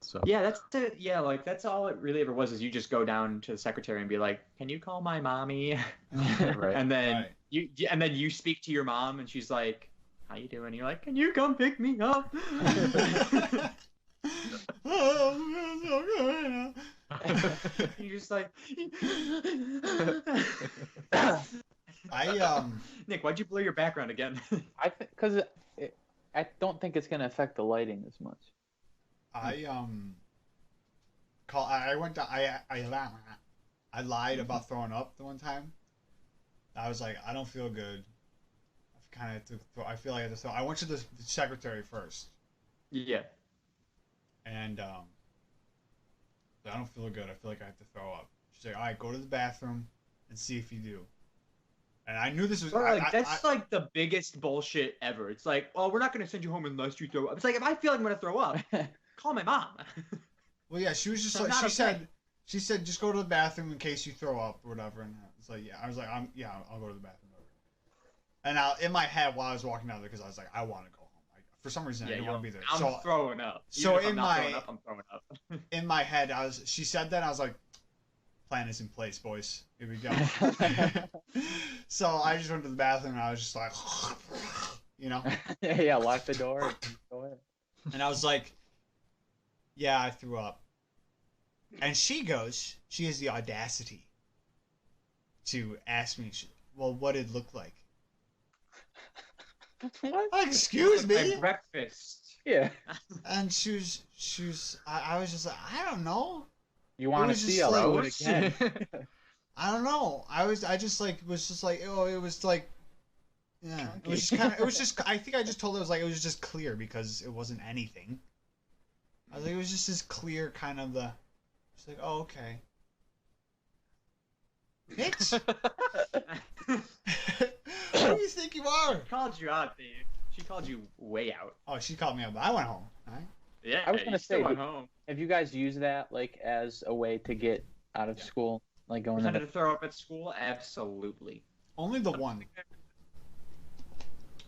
So Yeah, that's all it really ever was, is you just go down to the secretary and be like, "Can you call my mommy?" right. And then Right. you speak to your mom and she's like, "How you doing?" And you're like, "Can you come pick me up?" You're just like, Nick, why'd you blur your background again? I think because I don't think it's gonna affect the lighting as much. I lied about throwing up the one time. I was like, I don't feel good. I feel like I have to throw. I went to the secretary first, Yeah. and I don't feel good. I feel like I have to throw up. She's like, all right, go to the bathroom and see if you do. And I knew this was. But that's like the biggest bullshit ever. It's like, well, we're not gonna send you home unless you throw up. It's like, if I feel like I'm gonna throw up, call my mom. Well, yeah, she was just So like not she okay. said just go to the bathroom in case you throw up or whatever. And I was like, yeah, I'll go to the bathroom. And in my head while I was walking down there, because I was like, I want to go home. For some reason, I didn't want to be there. I'm So throwing up. so Even if I'm in not my- throwing up, I'm throwing up. in my head, she said that, and I was like, plan is in place, boys. Here we go. So I just went to the bathroom, and I was just like, you know, Yeah, lock the door and go in. and I was like, yeah, I threw up. And she has the audacity to ask me, well, what did it look like? What? Excuse My me? breakfast. Yeah. And she was, I was just like, I don't know. You want to was see? just I'll like, do it again. I don't know. I just like, was just like, oh, it was like, yeah. It was just kind of, I think I just told her, it was just clear because it wasn't anything. I was like, it was just this clear kind of she's like, oh, okay. Bitch! Who do you think you are? Called you out, Dave. She called you way out. Oh, she called me out, but I went home. All right? Yeah, I was gonna you still say, went home. Have you guys used that like as a way to get out of school, like going Pretended into? to throw up at school? Absolutely. Only the one.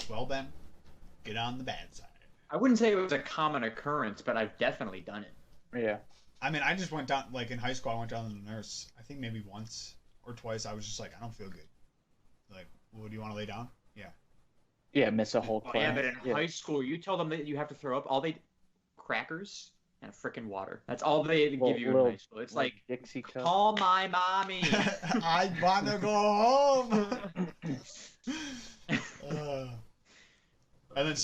Well, Ben, get on the bad side. I wouldn't say it was a common occurrence, but I've definitely done it. Yeah. I mean, I just went down, like in high school, I went down to the nurse. I think maybe once or twice. I was just like, I don't feel good. Like, well, do you want to lay down? Yeah. Yeah, miss a whole Oh, class. yeah, but in Yeah. high school, you tell them that you have to throw up, crackers and frickin' water. That's all they give you in Little- high school. It's like, Dixie cup. call my mommy. I want to go home. And then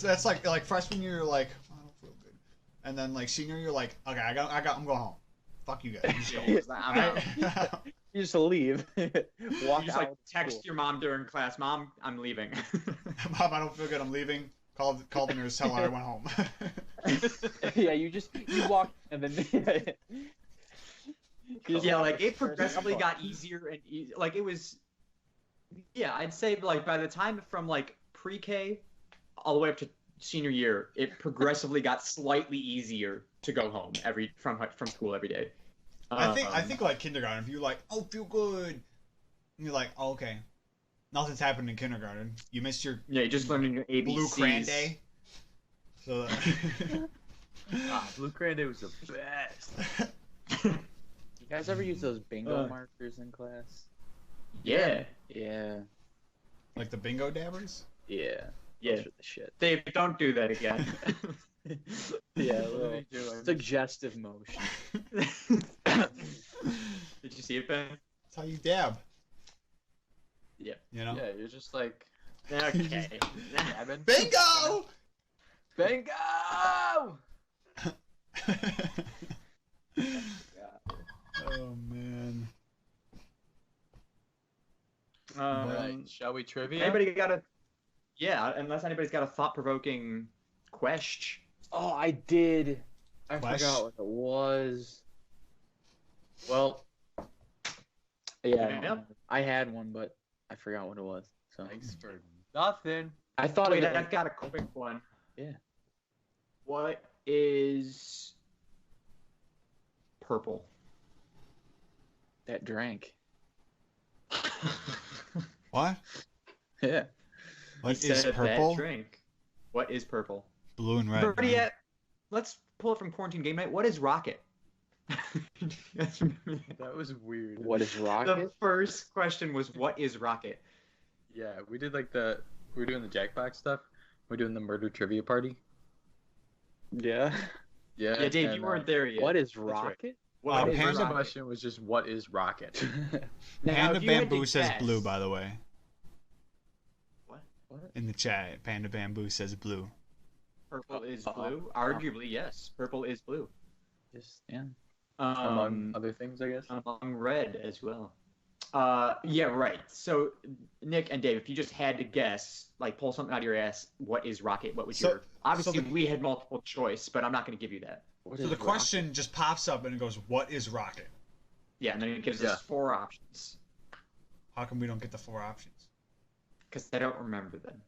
that's like freshman year, you're like, I don't feel good. And then like senior year, you're like, okay, I'm going home. Fuck you guys. Just go. I'm out. You just leave. Walk You just out. like of text school. your mom during class, Mom, I'm leaving. Mom, I don't feel good. I'm leaving. Call the nurse. Tell her I went home. Yeah, you walk and then. You just Yeah, walk like the it first progressively couple. got easier and like it was. Yeah, I'd say like by the time from like pre-K all the way up to senior year, it progressively got slightly easier to go home from school every day. I think like kindergarten, if you like, oh, feel good, and you're like, oh, okay, nothing's happened in kindergarten. You missed your Yeah, you're just learning your ABCs. blue crayon day. So Blue Crayon Day was the best. You guys ever use those bingo Uh. markers in class? Yeah. Yeah. Like the bingo dabbers? Yeah. Yeah. Those are the shit. Dave, don't do that again. Yeah, a What are little we doing? suggestive motion. Did you see it, Ben? That's how you dab. Yeah. You know? Yeah, you're just like Okay. dabbing. Bingo! Bingo! Oh man. Right. Shall we trivia? Anybody got a? Yeah, unless anybody's got a thought-provoking question. Oh, I did. I Flash? forgot what it was. Well, yeah, Yep. I had one, but I forgot what it was. So Thanks for nothing. I thought Wait, of it. I've got a quick one. Yeah. What is purple? That drank. What? Yeah. What He is said purple? That drink. What is purple? Blue and red. Better man. yet, let's pull it from Quarantine Game Night. What is rocket? You guys remember that? That was weird. What is The rocket? first question was, what is rocket? Yeah, we did like we were doing the Jackbox stuff. We're doing the murder trivia party. Yeah. Yeah. Yeah, Dave, and, you weren't there yet. What is right. rocket? What The is first rocket? question was just what is rocket? Now, Panda if you had to Bamboo says guess- blue, by the way. What? In the chat, Panda Bamboo says blue. Purple is Uh-oh. blue? Arguably, yes. Purple is blue. Just yeah. Among other things, I guess. Among red as well. Yeah, right. So, Nick and Dave, if you just had to guess, like pull something out of your ass, what is rocket? What would So- your? Obviously, the- we had multiple choice, but I'm not going to give you that. What So is the rocket? question just pops up and it goes, "What is rocket?" Yeah, and then it gives Yeah. us 4 options How come we don't get the 4 options? because I don't remember them.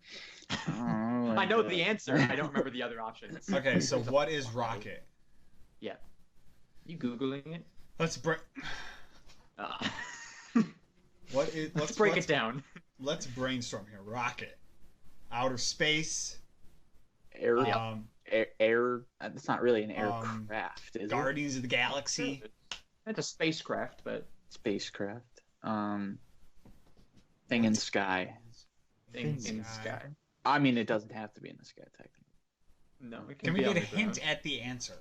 Oh, I know the answer. I don't remember the other options. Okay, so what is rocket? You googling it? Let's break. Uh, What is? let's break it down. Let's brainstorm here. Rocket, outer space, Air, air, It's not really an Um, aircraft, is it? Guardians of the Galaxy. It's a spacecraft, but Spacecraft. Thing in sky. thing Thing in sky. sky. I mean, it doesn't have to be in the sky, technically. No, it Can we be get on a the hint ground. at the answer?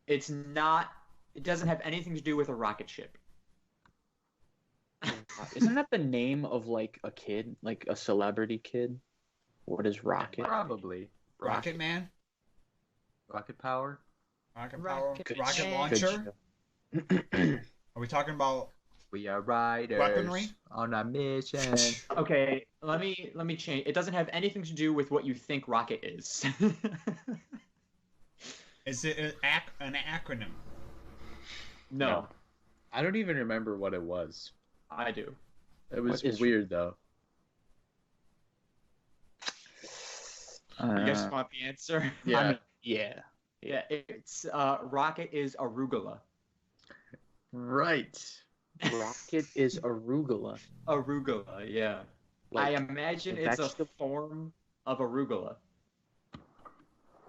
It's not. It doesn't have anything to do with a rocket ship. Isn't that the name of like a kid, like a celebrity kid? What is rocket? Probably. Rocket Man, Rocket power. rocket power, Rocket rocket Man. launcher. Good Are we talking about? We are riders Weaponry? on a mission. Okay, let me change. It doesn't have anything to do with what you think rocket is. Is it an acronym? No, I don't even remember what it was. I do. It was What is- weird though. You guys want the answer? Yeah. I mean, yeah. Yeah, it's rocket is arugula. Right. Rocket is arugula. Arugula, yeah. Like, I imagine a it's a vegetable? form of arugula.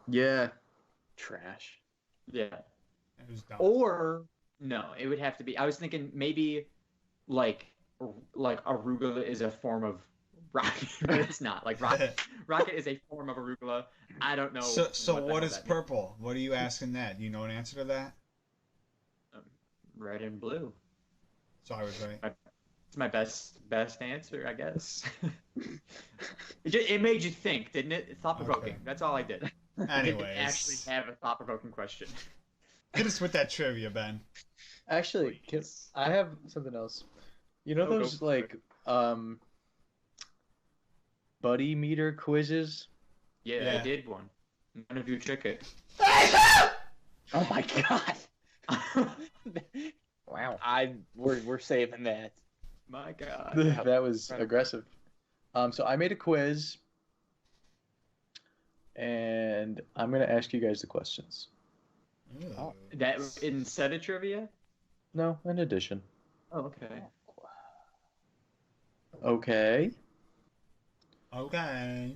Yeah. Trash. Yeah. It was dumb. Or no, it would have to be. I was thinking maybe like arugula is a form of rocket, but it's not. Like rocket is a form of arugula. I don't know. So the what hell is that means. purple? What are you asking that? Do you know an answer to that? Red and blue. So I was right. It's my best answer, I guess. It made you think, didn't it? Thought provoking. Okay. That's all I did. I didn't actually Anyways, have a thought provoking question. hit us with that trivia, Ben. Actually, I have something else. You know Oh, go those for like buddy meter quizzes? Yeah, Yeah. I did one. None of you took it. Oh my god. Wow. We're saving that. My God. That was aggressive. So I made a quiz, and I'm gonna ask you guys the questions. Ooh. That instead of trivia? No, in addition. Oh, okay. Okay. Okay.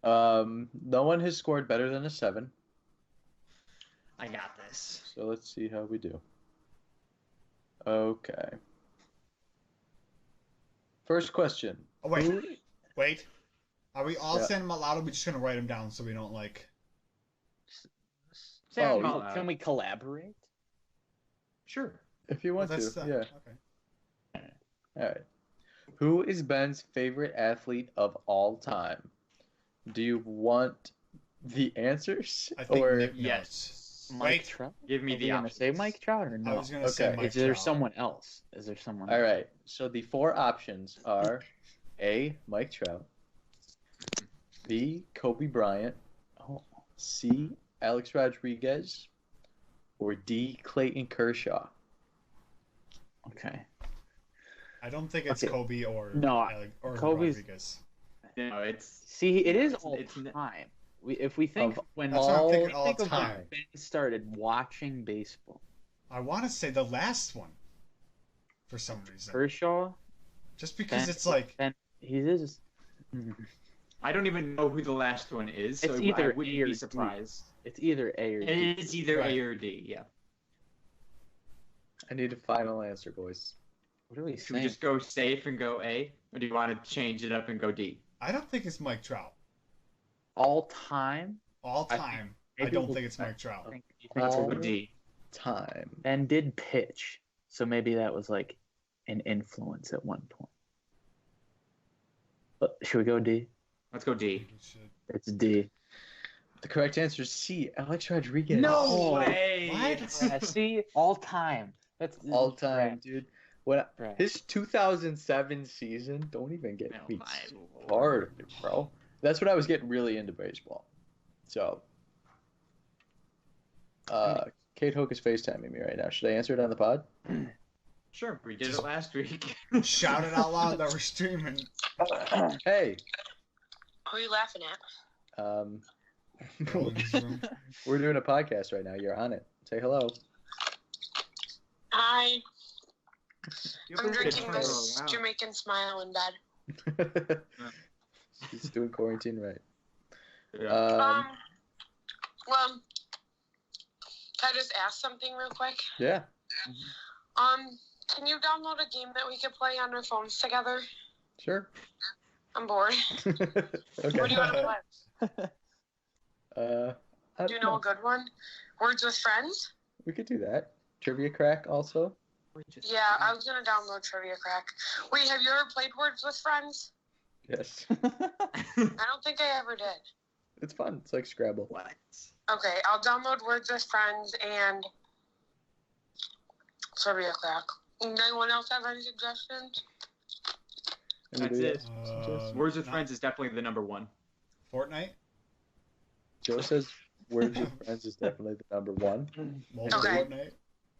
No one has scored better than a 7. I got this. So let's see how we do. Okay. First question. Oh, wait. Who- Wait. Are we all Yeah. saying them out loud, or are we just going to write them down so we don't, like... Say Oh, them out loud. Can we collaborate? Sure. If you Well, want to, that's yeah. Okay. All right. Who is Ben's favorite athlete of all time? Do you want the answers? I think or Nick knows. Yes. Mike Wait. Trout? Give me Are we the gonna options. say Mike Trout or I no? was going to say Okay. Mike Is there Trout. someone else? Is there someone? All right. So the four options are A. Mike Trout, B. Kobe Bryant, Oh, C. Alex Rodriguez, or D. Clayton Kershaw. okay. I don't think it's Okay. Kobe or No, or Kobe's- Rodriguez. No, it's See, it is It's- all it's n- time. If we think Of when That's what I'm all thinking all think of when time. Ben started watching baseball, I want to say the last one for some reason. Kershaw, Just because Ben- it's like... Ben, he is. I don't even know who the last one is, so It's I either wouldn't A or be D. surprised. It's either A or D. It is either Right. A or D. Yeah. I need a final answer, boys. What are we Should we saying? just go safe and go A, or do you want to change it up and go D? I don't think it's Mike Trout. All time? All I time, I, maybe don't we'll- think it's Mike Trout. I think, you Let's think go All- D. Time. Ben did pitch, so maybe that was like an influence at one point. But should we go D? Let's go D. We should- It's D. The correct answer is C. Alex Rodriguez. No way! What? Yeah, see, all time. That's All time, dude. When Right. his 2007 season, don't even get Oh me my started, bro. That's when I was getting really into baseball. So, Kate Hoke is FaceTiming me right now. Should I answer it on the pod? Sure, we did it last week. Shout it out loud that we're streaming. Hey, Who are you laughing at? Go in this room. we're doing a podcast right now. You're on it. Say hello. Hi, You I'm have to drinking turn this around. Jamaican Smile in bed. She's doing quarantine right. Yeah. Well, can I just ask something real quick? Yeah. Can you download a game that we could play on our phones together? Sure. I'm bored. Okay. What do you want to play? I Do you don't know a good one? Words with Friends? We could do that. Trivia crack also. Yeah, I was gonna download Trivia Crack. Wait, have you ever played Words with Friends? Yes. I don't think I ever did. It's fun. It's like Scrabble. What? Okay, I'll download Words with Friends and Trivia Crack. Anyone else have any suggestions? That's it. Words with not- Friends is definitely the number one. Fortnite? Joe says Words with Friends is definitely the number one. Mobile Okay. Fortnite?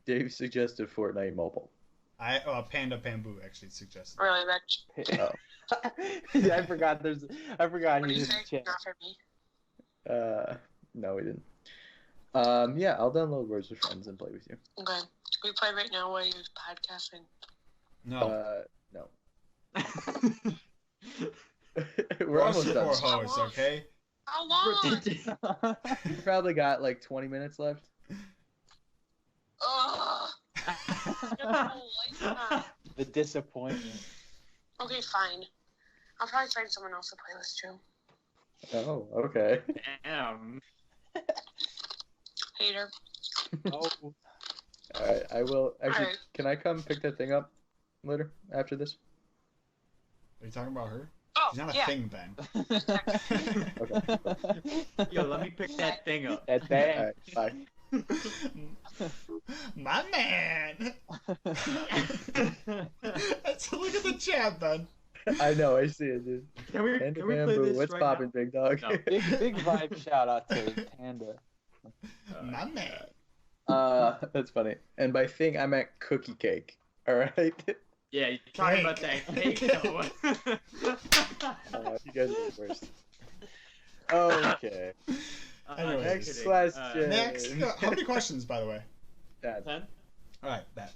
Dave suggested Fortnite Mobile. Panda Bamboo actually suggested. Really, Mitch? Oh. I forgot What do you he's in say? the chat. Not for me. No, we didn't. Yeah, I'll download Words with Friends and play with you. Okay. We play right now while you're podcasting. No. No. We're almost Roast done. or hose, okay? How long? We probably got like 20 minutes left. Ugh. The disappointment. Okay, fine. I'll probably find someone else to play with too. Oh, okay. Damn. Hater. Oh, All right, I will. Actually, Alright. can I come pick that thing up later after this? Are you talking about her? Oh, She's not a yeah. thing, Ben. Yo, let me pick that thing up. That All thing. right, bye. My man! Let's look at the chat, Ben. I know, I see it, dude. Can we, Panda can we play Bamboo, this what's right poppin', big dog? No. Big vibe shout out to Panda. My man. That's funny. And by thing, I meant cookie cake. All right. Yeah, you're talking about that cake though. You guys are the worst. Okay. Anyways. Next question. Next. How many questions, by the way? Dad, 10? Alright, bet.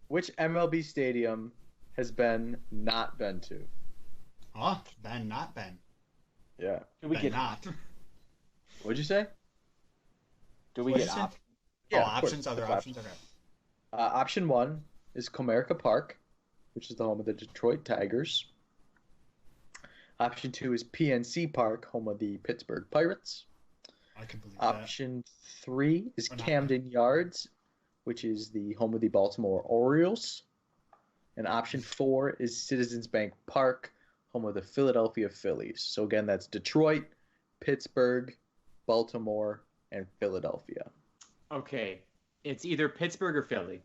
which MLB stadium has Ben not been to? Oh, Ben, not Ben. Yeah. Should we Ben, get not. What'd you say? Do we What'd get you say? options? Oh, of course, options. Other there's options. Okay. Option 1 is Comerica Park, which is the home of the Detroit Tigers. Option 2 is PNC Park, home of the Pittsburgh Pirates. I can believe that. Option 3 is Or not. Camden Yards, which is the home of the Baltimore Orioles. And option 4 is Citizens Bank Park, home of the Philadelphia Phillies. So again, that's Detroit, Pittsburgh, Baltimore, and Philadelphia. Okay, it's either Pittsburgh or Philly.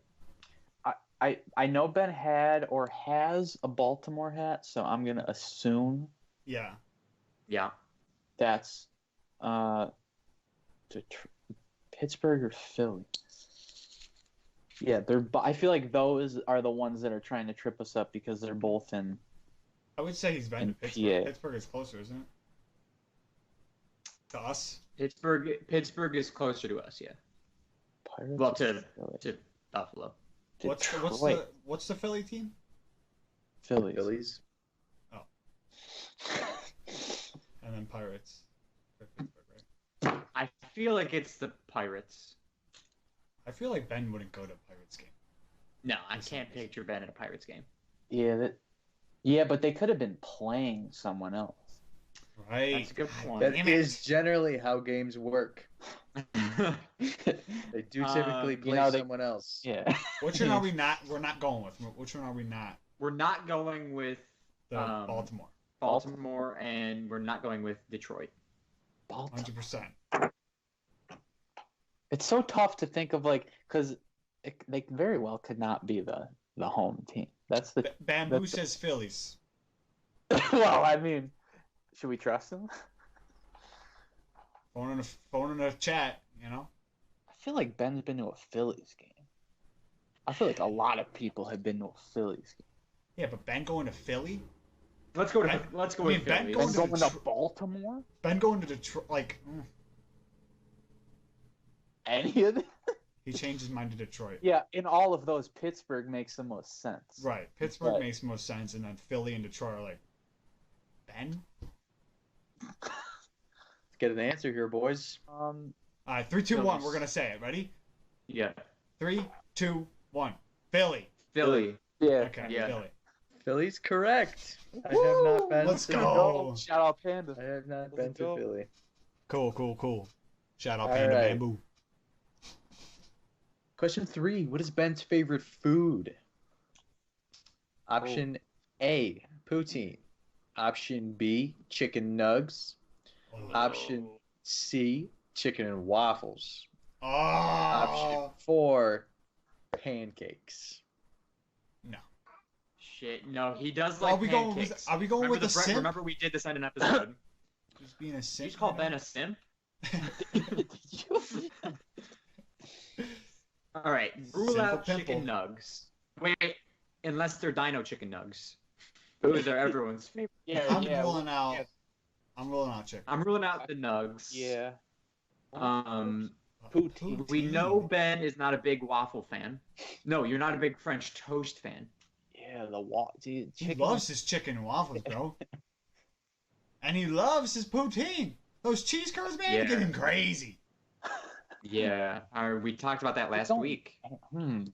I know Ben had or has a Baltimore hat, so I'm gonna assume Yeah. Yeah. that's Pittsburgh or Philly. Yeah, I feel like those are the ones that are trying to trip us up because they're both in. I would say he's been In to Pittsburgh. PA. Pittsburgh is closer, isn't it? To us. Pittsburgh is closer to us, yeah. Pirates Well, or to Philly? Buffalo. What's the Philly team? Phillies. Phillies. And then Pirates. For Pittsburgh, right? I feel like it's the Pirates. I feel like Ben wouldn't go to a Pirates game. No, I can't picture Ben at a Pirates game. Yeah, but they could have been playing someone else. Right. That's a good point. That Damn it. is generally how games work. They do typically play someone else. Yeah. Which one are we not? We're not going with. Which one are we not? We're not going with The Baltimore. Baltimore, and we're not going with Detroit. 100%. It's so tough to think of because they very well could not be the home team. That's the Bamboo says Phillies. well. I mean, should we trust him? Phone in a chat. You know. I feel like Ben's been to a Phillies game. I feel like a lot of people have been to a Phillies game. Yeah, but Ben going to Philly. Let's go Ben with going Phillies. to Going to Baltimore? Ben going to Detroit. Any of them? He changed his mind to Detroit. Yeah, in all of those, Pittsburgh makes the most sense. Right. Pittsburgh Right. makes most sense, and then Philly and Detroit are like, Ben? Let's get an answer here, boys. All right, 3, 2, 1. Phillies. We're going to say it. Ready? Yeah. 3, 2, 1. Philly. Philly. Yeah. Okay, Yeah. Philly. Philly's correct. I have not been Let's to go. Shout out Panda. I have not Let's been to go. Philly. Cool. Shout out All Panda right. Bamboo. Question 3. What is Ben's favorite food? Option A, poutine. Option B, chicken nugs. Option C, chicken and waffles. Oh. Option 4, pancakes. No. Shit, no, he does like Are we going pancakes. with remember a simp? Remember we did this on an episode. Just being a Did simp. you just call right Ben now? a simp? All right, rule Simple out pimple. chicken nugs. Wait, unless they're dino chicken nugs. Those are everyone's favorite. Yeah, I'm rolling out. I'm rolling out chicken. I'm ruling out the nugs. Yeah. Poutine. We know Ben is not a big waffle fan. No, you're not a big French toast fan. Yeah, dude, He chicken. loves his chicken and waffles, bro. And he loves his poutine. Those cheese curds, man, Yeah. are getting crazy. Yeah, we talked about that last Don't- week. Hmm.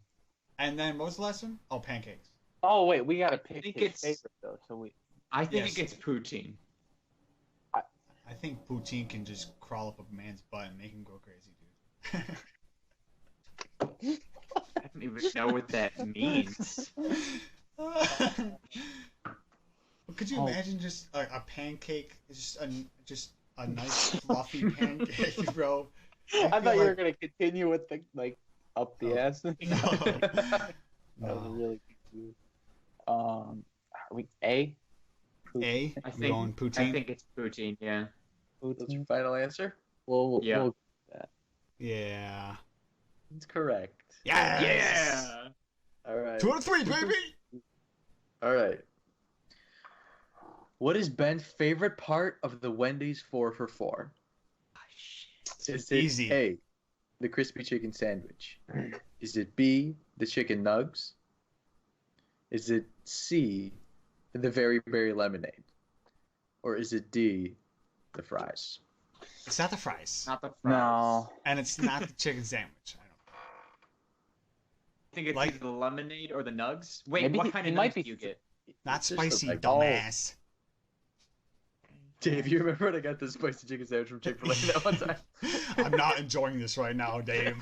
And then what was the last one? Oh, pancakes. Oh wait, we gotta pick think his it's- favorite though. So we. I think Yes. it gets poutine. I think poutine can just crawl up a man's butt and make him go crazy, dude. I don't even know what that means. Could you Oh. imagine just a pancake, just a nice fluffy pancake, bro? I thought feel you were like- gonna continue with the up the Oh. ass thing. No. That was No. really good. Are we A? A, I we think going poutine. I think it's poutine. Yeah. That's your final answer? Yeah. Yeah. It's correct. Yes! All right. 2 out of 3, baby. All right. What is Ben's favorite part of the Wendy's 4 for 4? Is it Easy. A, the crispy chicken sandwich? Is it B, the chicken nugs? Is it C, the very berry lemonade? Or is it D, the fries? It's not the fries, Not the fries. No. and it's not the chicken sandwich. I don't. I think it's Like- either the lemonade or the nugs. Wait, Maybe what he- kind he of might nugs be do you get? Not It's just spicy, like- dumbass. Dave, you remember when I got the spicy chicken sandwich from Chick-fil-A that one time? I'm not enjoying this right now, Dave.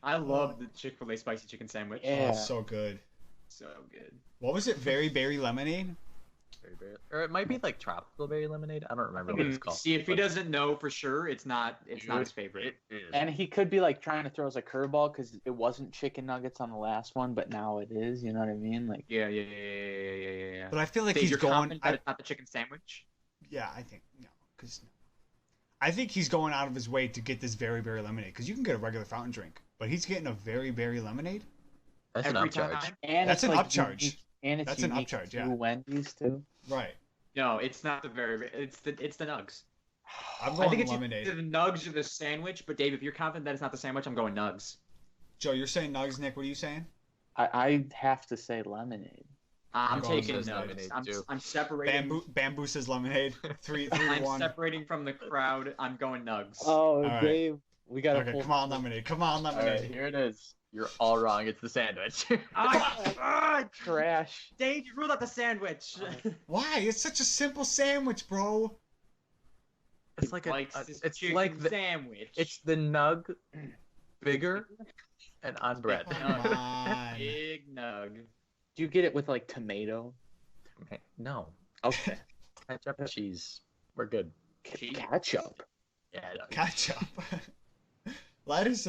I love the Chick-fil-A spicy chicken sandwich. Yeah. Oh, so good. So good. What was it? Very berry lemonade. Berry. Or it might be like tropical berry lemonade. I don't remember what it's called. See, if he but doesn't know for sure, it's not his favorite. It is. And he could be like trying to throw us a curveball because it wasn't chicken nuggets on the last one, but now it is. You know what I mean? Like, Yeah. But I feel like Dave, he's you're going. confident that it's not the chicken sandwich? Yeah, I think no, because I think he's going out of his way to get this very berry lemonade. Because you can get a regular fountain drink, but he's getting a very berry lemonade. That's an Every upcharge. time? and That's it's an like upcharge. unique- And it's That's an unique upcharge, to yeah. Wendy's too. Right. No, it's not the very. It's the nugs. I'm I going think it's lemonade. either the nugs or the sandwich. But Dave, if you're confident that it's not the sandwich, I'm going nugs. Joe, you're saying nugs. Nick, what are you saying? I have to say lemonade. I'm going taking with nugs. lemonade, too. I'm separating. Bamboo says lemonade. Three to I'm one. separating from the crowd. I'm going nugs. Oh, right. Dave, we got to Okay, pull. come on, lemonade. Come on, All right, lemonade. here it is. You're all wrong. It's the sandwich. Trash. Dave, you ruled out the sandwich. Why? It's such a simple sandwich, bro. it's like This it's chicken like the sandwich. it's the nug bigger and on bread. Come on. Big nug. Do you get it with like tomato? No. Okay. Ketchup, cheese. We're good. Ketchup. Yeah. no. Ketchup. lettuce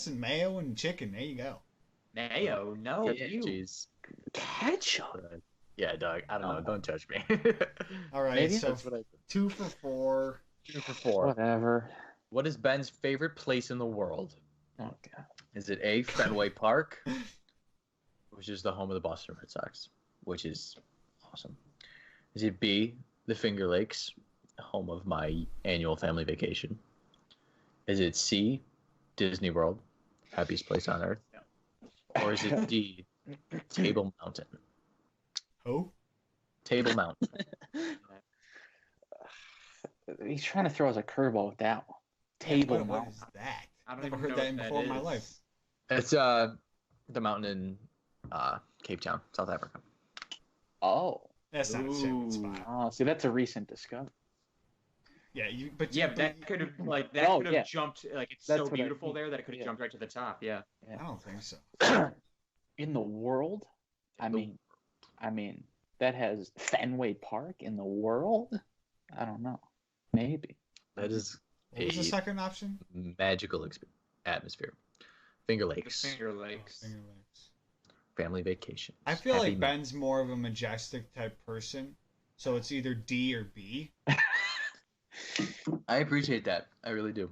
and mayo and chicken. There you go. Mayo? No, Ketchup, you. cheese. Ketchup. Yeah, Doug. I don't know. Don't judge me. All right, Maybe so That's what I 2 for 4. 2 for 4. Whatever. What is Ben's favorite place in the world? Oh god. Is it A, Fenway Park, which is the home of the Boston Red Sox, which is awesome? Is it B, the Finger Lakes, home of my annual family vacation? Is it C, Disney World, happiest place on earth? Or is it D, Table Mountain? Who? Table Mountain. He's trying to throw us a curveball with that one. Table What mountain. is that? I don't Never even heard know that what that before in my is. life. It's the mountain in Cape Town, South Africa. Oh. That's not a sandwich Ooh. spot. Oh, see, that's a recent discovery. Yeah, but Yeah, but that could have Oh, yeah. jumped. Like it's That's so what I beautiful mean. there that it could have Yeah. jumped right to the top. Yeah. I don't think so. In the world? I mean, that has Fenway Park in the world? I don't know. Maybe. That is What was the second option? magical atmosphere. Finger The Lakes, Finger Lakes. Finger Lakes. family vacation. I feel Happy like Ben's more of a majestic type person, so it's either D or B. I appreciate that. I really do.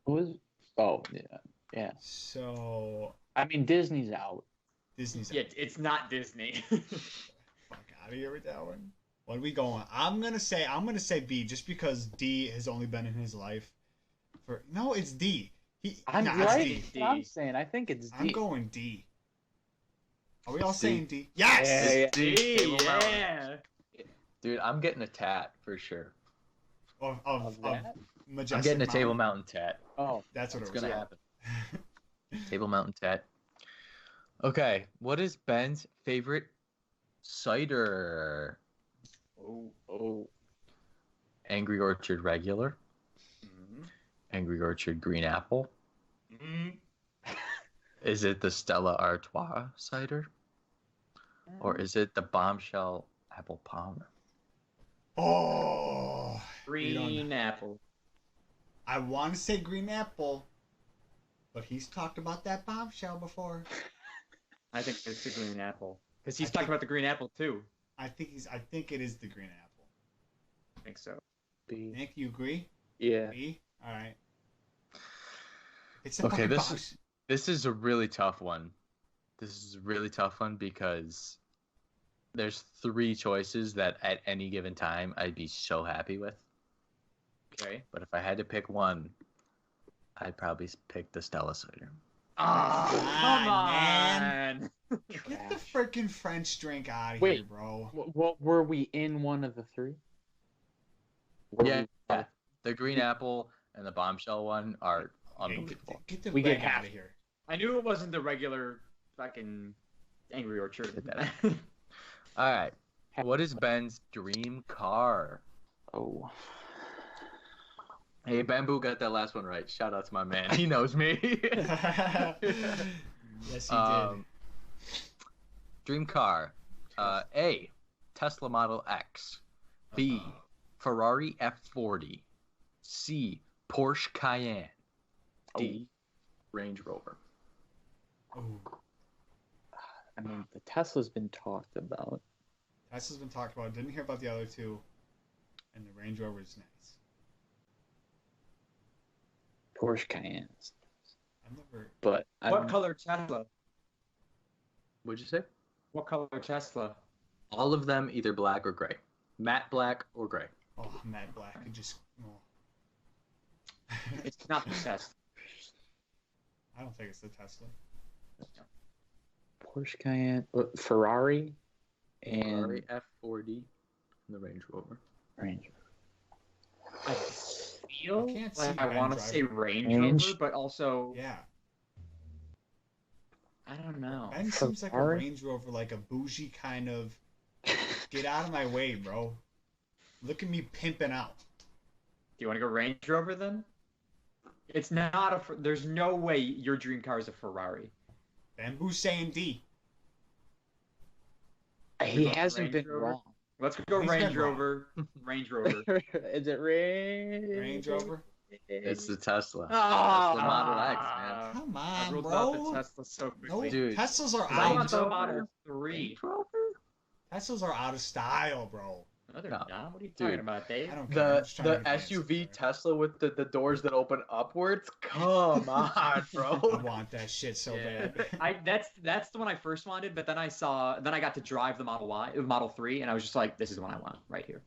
Who is? Oh, yeah. Yeah. So I mean, Disney's out. Disney's Yeah, it's not Disney. fuck out of here with that one. What are we going? I'm gonna say B just because D has only been in his life for no, it's D. I'm nah, right. it's D. That's what I'm saying. I think it's D. I'm going D. Are we all It's saying D? Yes. Yeah, It's D, Table Mountain. yeah. Dude, I'm getting a tat for sure. Of that? majestic. I'm getting a Table Mountain. Mountain tat. Oh, That's what It's it was. gonna Yeah. happen. Table Mountain tat. Okay, what is Ben's favorite cider? oh. Angry Orchard regular, Mhm. Angry Orchard green apple. Mhm. Is it the Stella Artois cider, or is it the Bombshell apple palmer? Oh. Green apple. I want to say green apple, but he's talked about that bombshell before. I think it's the green apple because he's I talking think- about the green apple too. I think it is the green apple. I think so. B. Nick, you agree? Yeah. B? All right. It's the Okay, fucking this box. This is a really tough one. This is a really tough one because there's 3 choices that at any given time I'd be so happy with. Okay. But if I had to pick one, I'd probably pick the Stella cider. Oh, come man. on. Get the freaking French drink out of Wait. here, bro. What were we in one of the 3? Yeah, yeah. The green apple and the bombshell one are unbelievable. Get the We get bag out half. of here. I knew it wasn't the regular fucking Angry Orchard. All right. What is Ben's dream car? Oh. Hey, Bamboo got that last one right. Shout out to my man. He knows me. Yes, he did. Dream car. A. Tesla Model X. B. Ferrari F40. C. Porsche Cayenne. D. Range Rover. Ooh. I mean, the Tesla's been talked about. Tesla's been talked about. Didn't hear about the other two. And the Range Rover is nice. Porsche Cayenne. I've never. But What color Tesla? What'd you say? What color Tesla? All of them either black or gray. Matte black or gray. Oh, Matt Black. It just. Oh. It's not the Tesla. I don't think it's the Tesla. Porsche Cayenne, Ferrari, and Ferrari F40 and the Range Rover. Range. I feel I can't like see I Ben want to driving. say Range Range? Rover, but also Yeah. I don't know. Ben seems like a Ferrari? Range Rover, like a bougie kind of. Get out of my way, bro. Look at me pimping out. Do you want to go Range Rover then? It's not a. There's no way your dream car is a Ferrari. Bamboo saying D. He going hasn't Range been Rover? wrong. Let's go He's Range been wrong. Rover. Range Rover. Is it Range Rover? It's the Tesla. Ah! Tesla Model X, man. Come I on, ruled out bro. the Tesla so No, quickly. Dude. Teslas are I want out. the Model 3. Range Rover? Teslas are out of style, bro. No, they're No. not. What are you talking Dude. about, Dave? I don't care. I'm The just trying to the advance SUV it, Tesla with the doors that open upwards. Come on, I bro. want that shit so Yeah. bad. That's the one I first wanted, but then I got to drive the Model 3, and I was just like, this is the one I want right here.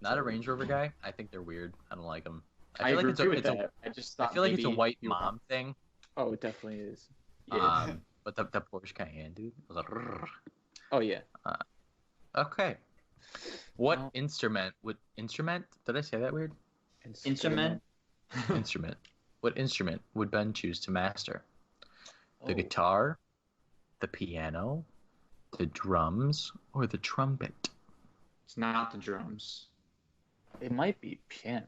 Not a Range Rover guy. I think they're weird. I don't like them. I feel like agree with it's a that. I just I thought feel like it's a maybe white you were- mom thing. Oh, it definitely is. Yeah. But the Porsche Cayenne, dude. Was like, "Rrr." Oh yeah. Okay. What Well- instrument would instrument? Did I say that weird? Instrument. Instrument. What instrument would Ben choose to master? The Oh. guitar, the piano, the drums, or the trumpet? It's not the drums. It might be piano,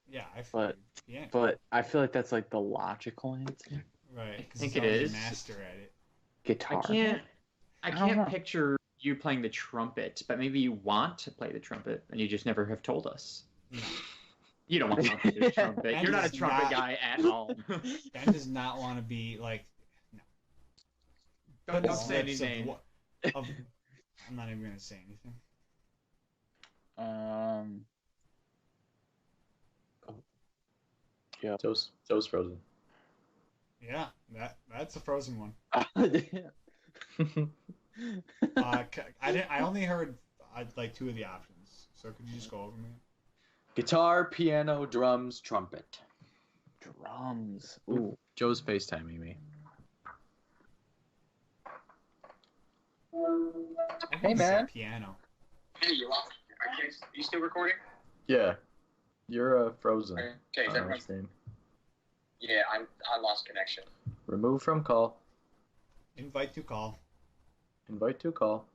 Yeah, I But- yeah, but I feel like that's like the logical answer. right. I 'cause think he's it already is. master at it. Guitar. I don't know. can't picture you playing the trumpet, but maybe you want to play the trumpet and you just never have told us. No. You don't want to play the trumpet. Ben You're not a does trumpet not. guy at all. Ben does not want to be like. Don't the say any lips of names. what- of- I'm not even gonna say anything. Joe's frozen. Yeah, that's a frozen one. I only heard like two of the options. So could you just go over me? Guitar, piano, drums, trumpet. Drums. Ooh. Joe's FaceTiming me. Hey man. Piano. Hey, you lost. Okay, you still recording? Yeah. You're frozen. Okay, is on our everyone? stream. Yeah, I lost connection. Remove from call. Invite to call. Invite to call.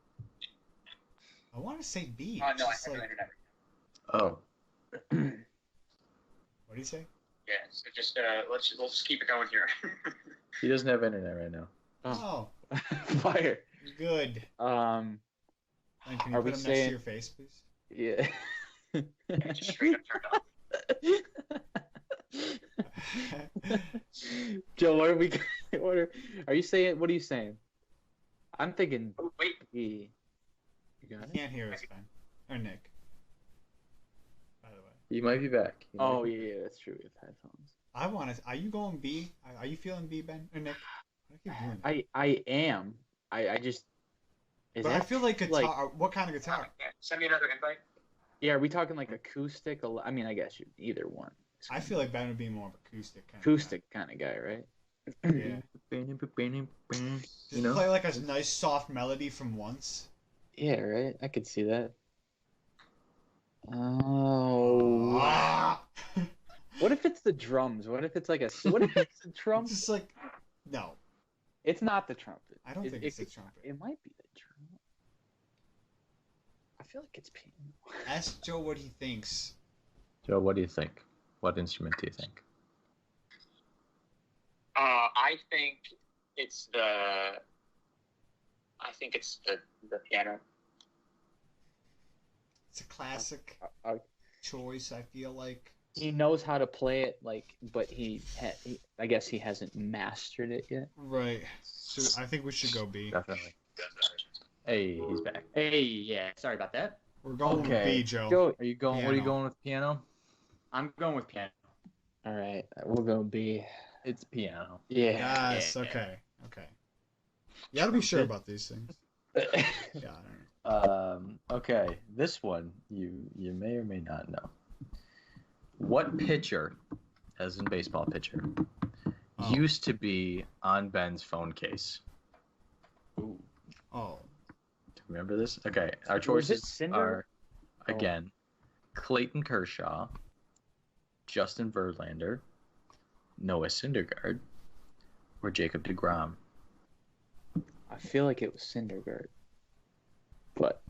I want to say B. Oh no, I just have no like, internet. Oh. what do you say? Yeah, so just let's just keep it going here. He doesn't have internet right now. Oh, Fire. good. Um. And can you Are put we them next saying- to your face, please? Yeah. just straight up turned off. Joe, what are we? Are you saying? What are you saying? I'm thinking Oh, wait, B. You got You it. can't hear us, Ben. Or Nick. By the way. He might be back. He might Oh be- yeah, that's true. With headphones. I want to. Are you going B? Are you feeling B, Ben or Nick? I keep doing that. I am. I just. Is But that I feel like guitar. What kind of guitar? yeah, send me another invite. Yeah, are we talking like acoustic? I mean, I guess either one. I feel like Ben would be more of acoustic kind Acoustic kind of guy, right? of guy. Yeah. You Just know? play like a nice soft melody from once. Yeah, right. I could see that. Oh. Ah! What if it's the drums? What if it's like a? What if it's the I'm trumpet? just like, no, It's not the trumpet. I don't think it's the trumpet. It might be the trumpet. I feel like it's piano. Ask Joe what he thinks. Joe, what do you think? What instrument do you think? I think it's the. I think it's the piano. It's a classic I- choice, I feel like. He knows how to play it, like, but I guess he hasn't mastered it yet. Right. So I think we should go B. Definitely. Hey, he's back. Hey, yeah. Sorry about that. We're going with Okay. B, Joe. Go. Are you going? What are you Piano. going with? Piano? I'm going with piano. All right, we'll go B. It's piano. Yeah. Yes, okay. Okay. You gotta be sure about these things. Yeah, I don't know. Okay, this one you may or may not know. What pitcher, as in baseball pitcher, Oh. used to be on Ben's phone case? Ooh. Oh. Remember this? Okay, our Was it choices Cinder? are Oh. again Clayton Kershaw, Justin Verlander, Noah Syndergaard, or Jacob deGrom. I feel like it was Syndergaard, but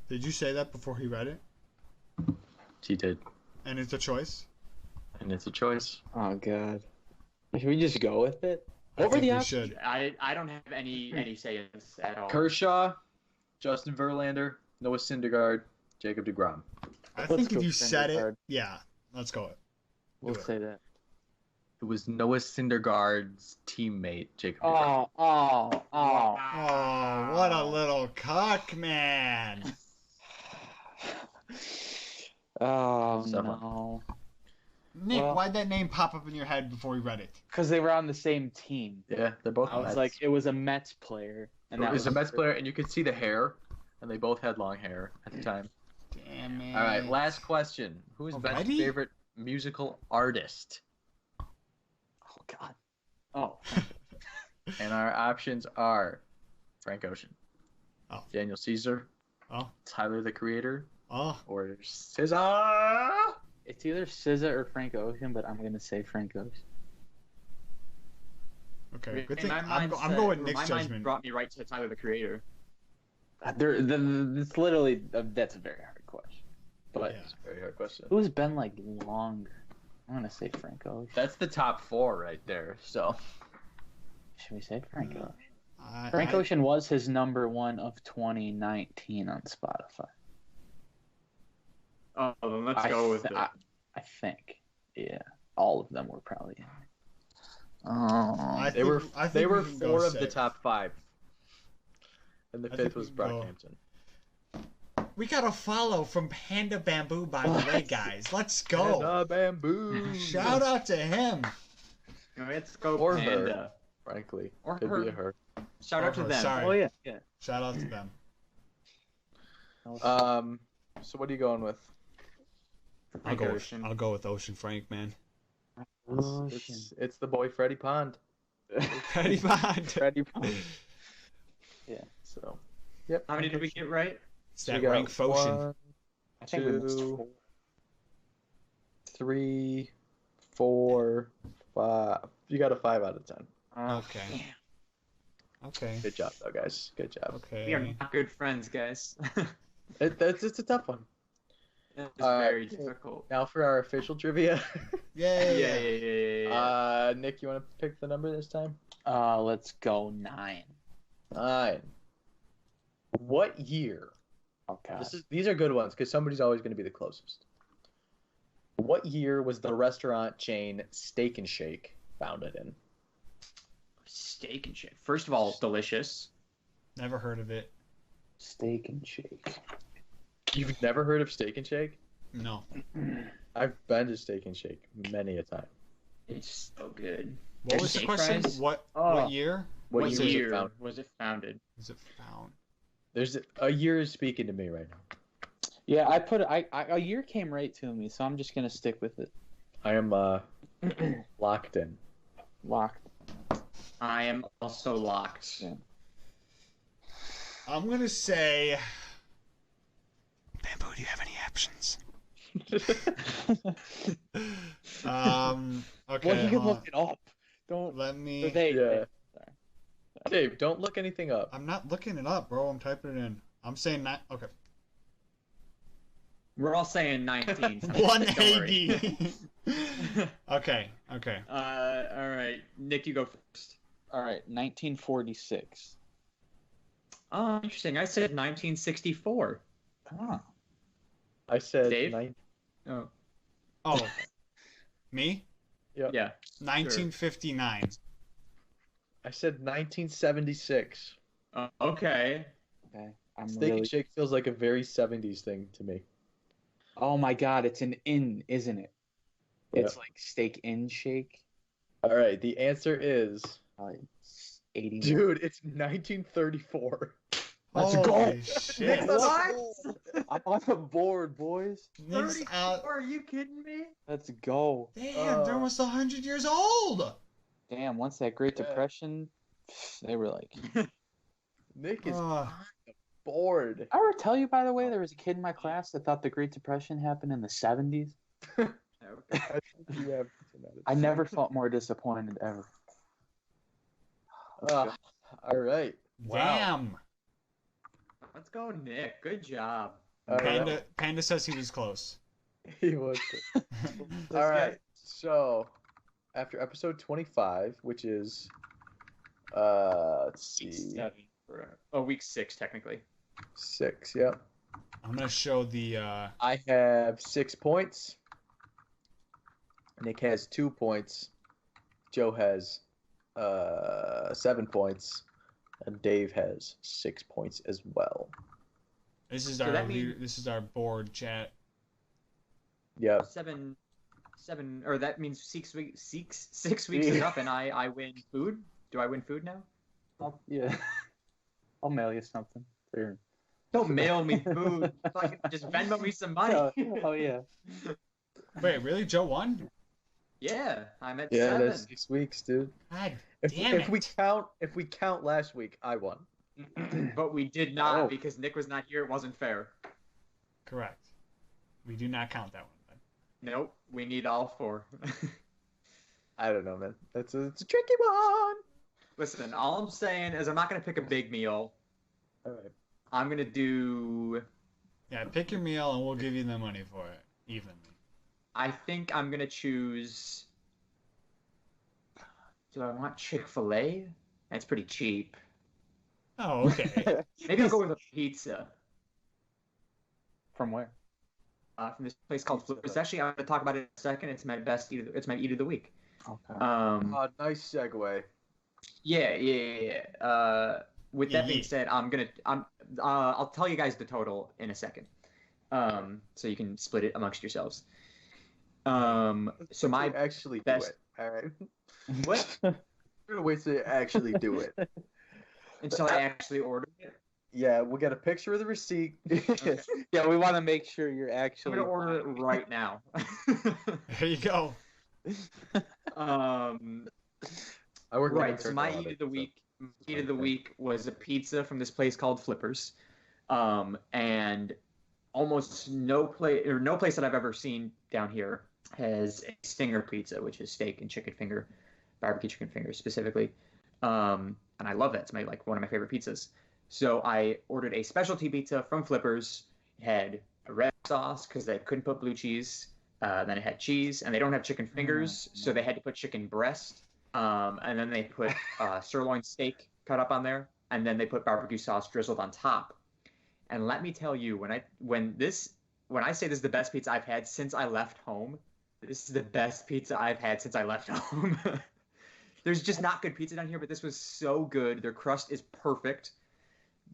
Did you say that before he read it? He did, And it's a choice? and it's a choice. oh god, should we just go with it? I What were think the we options? should. I don't have any say in this at all. Kershaw, Justin Verlander, Noah Syndergaard, Jacob deGrom. I Let's think go if you said it, Syndergaard. yeah, let's go it. We'll Do it. say that. It was Noah Syndergaard's teammate, Jacob deGrom. Oh. Oh, what a little cock, man. Oh Someone. no. Nick, Well- why'd that name pop up in your head before you read it? Because they were on the same team. Yeah, they're both I was Mets. like, it was a Mets player, and it that was a Mets player, and you could see the hair, and they both had long hair at the time. Damn it. All right, last question. Who is Ben's Already? favorite musical artist? Oh god. Oh. And our options are Frank Ocean, Oh. Daniel Caesar, Oh. Tyler the Creator, Oh, or Caesar. It's either SZA or Frank Ocean, but I'm gonna say Frank Ocean. okay. Good In thing. my I'm mindset- going with Nick's my mind judgment. brought me right to Tyler the Creator. It's literally that's a very hard question. But Yeah. Very hard question. who's been like longer? I'm gonna say Frank Ocean. That's the top four right there. So Should we say Frank Ocean? I- Frank I- Ocean was his number one of 2019 on Spotify. Oh, then let's go with it. I think. Yeah. All of them were probably in there. I they were think- I think they we were can go four of the six. top five, and the I fifth think was we can go- Brockhampton. We got a follow from Panda Bamboo, by the way, guys. Let's go. Panda bamboo. Shout out to him. Let's go Or her. Panda. Frankly, Or could be a her. her. Shout out to Or her, them. sorry. Oh yeah. Yeah. Shout out to them. So what are you going with? I'll go, with, Ocean. I'll go with Ocean Frank, man. Ocean. It's the boy Freddie Pond. Pretty bad. Freddie Pond. So, yep. How many did we get right? It's So we that got rank Focean. 1, I think we missed 2, four. 3, 4, 5. You got a 5 out of 10. Okay. Okay. Good job, though, guys. Good job. We are Okay. not good friends, guys. It's a tough one. It's Alright. very difficult. Now for our official trivia. Yay. Yeah. Nick, you want to pick the number this time? Let's go 9. 9. What year? Oh god. These are good ones because somebody's always going to be the closest. What year was the restaurant chain Steak and Shake founded in? Steak and shit. First of all, delicious. Never heard of it. Steak and Shake. You've never heard of Steak and Shake? No. I've been to Steak and Shake many a time. It's so good. What was the Steak question? fries? What Oh. year What What year was it year founded? was it founded? was it found? There's a year is speaking to me right now. Yeah, a year came right to me, so I'm just gonna stick with it. I am locked in. Locked. I am also locked. Yeah. I'm gonna say. Bamboo, do you have any options? Okay. Well, you can hold look on. it up. Don't. Let Or me. they. Yeah. Sorry. Dave, don't look anything up. I'm not looking it up, bro. I'm typing it in. I'm saying that. Okay. We're all saying 19. Don't worry. 180. Okay. Okay. All right, Nick, you go first. All right, 1946. Oh, interesting. I said 1964. Oh. I said Dave? nine. Oh, Oh, me? yeah. 1959. I said 1976. Okay. Okay. I'm Steak really. and Shake feels like a very 70s thing to me. Oh my God, it's an inn, isn't it? It's Yeah. like steak in shake. All right, the answer is, It's 81. dude, it's 1934. Let's Holy go. shit. What? I'm on the board, boys. Nick's out. Are you kidding me? Let's go. Damn, they're almost 100 years old. Damn, once that Great Yeah. Depression, they were like. Nick is Uh, on the board. I ever tell you, by the way, there was a kid in my class that thought the Great Depression happened in the 70s? Okay. I think you have I never felt more disappointed ever. all right. Wow. Damn. Let's go, Nick. Good job. All right. Panda says he was close. He was good. All right. So, after episode 25, which is, let's see, 7. Oh, week 6, technically. 6. Yep. I'm gonna show the. I have 6 points. Nick has 2 points. Joe has 7 points, and Dave has 6 points as well. This is So our that means- this is our board chat. Yep. 7, or that means 6 weeks. 6 weeks is up, and I win food. Do I win food now? Yeah. I'll mail you something. Sure. Don't mail me food. Fucking just Venmo me some money. Oh, yeah. Wait, really? Joe won? Yeah, I'm at Yeah, 7. that's 6 weeks, dude. God If, damn if we it. count last week, I won. But we did not Oh. because Nick was not here. It wasn't fair. Correct. We do not count that one. Nope, we need all 4. I don't know, man. It's a tricky one. Listen, all I'm saying is I'm not gonna pick a big meal. All right. I'm gonna do. Yeah, pick your meal and we'll give you the money for it evenly. I think I'm gonna choose. Do I want Chick-fil-A? That's pretty cheap. Oh, okay. Maybe I'll go with a pizza. From where? From this place called Flippers. Actually, I'm gonna talk about it in a second. It's my best eat. It's my eat of the week. Okay. Nice segue. Yeah. With that being Yeah. said, I'll tell you guys the total in a second. So you can split it amongst yourselves. So my actually best- do it. All right. what? I'm gonna wait till you actually do it. Until I actually ordered it. Yeah, we'll get a picture of the receipt. Yeah, we want to make sure you're I'm actually. gonna order it right now. There you go. I work in Right. So internal my audit, eat of the so- week, was a pizza from this place called Flippers, and almost no place that I've ever seen down here has a stinger pizza, which is steak and chicken finger, barbecue chicken fingers specifically, and I love that. It's one of my favorite pizzas. So I ordered a specialty pizza from Flippers. It had a red sauce because they couldn't put blue cheese. Then it had cheese, and they don't have chicken fingers, so they had to put chicken breast. And then they put sirloin steak cut up on there, and then they put barbecue sauce drizzled on top. And let me tell you, when I say this is the best pizza I've had since I left home, this is the best pizza I've had since I left home. There's just not good pizza down here, but this was so good. Their crust is perfect.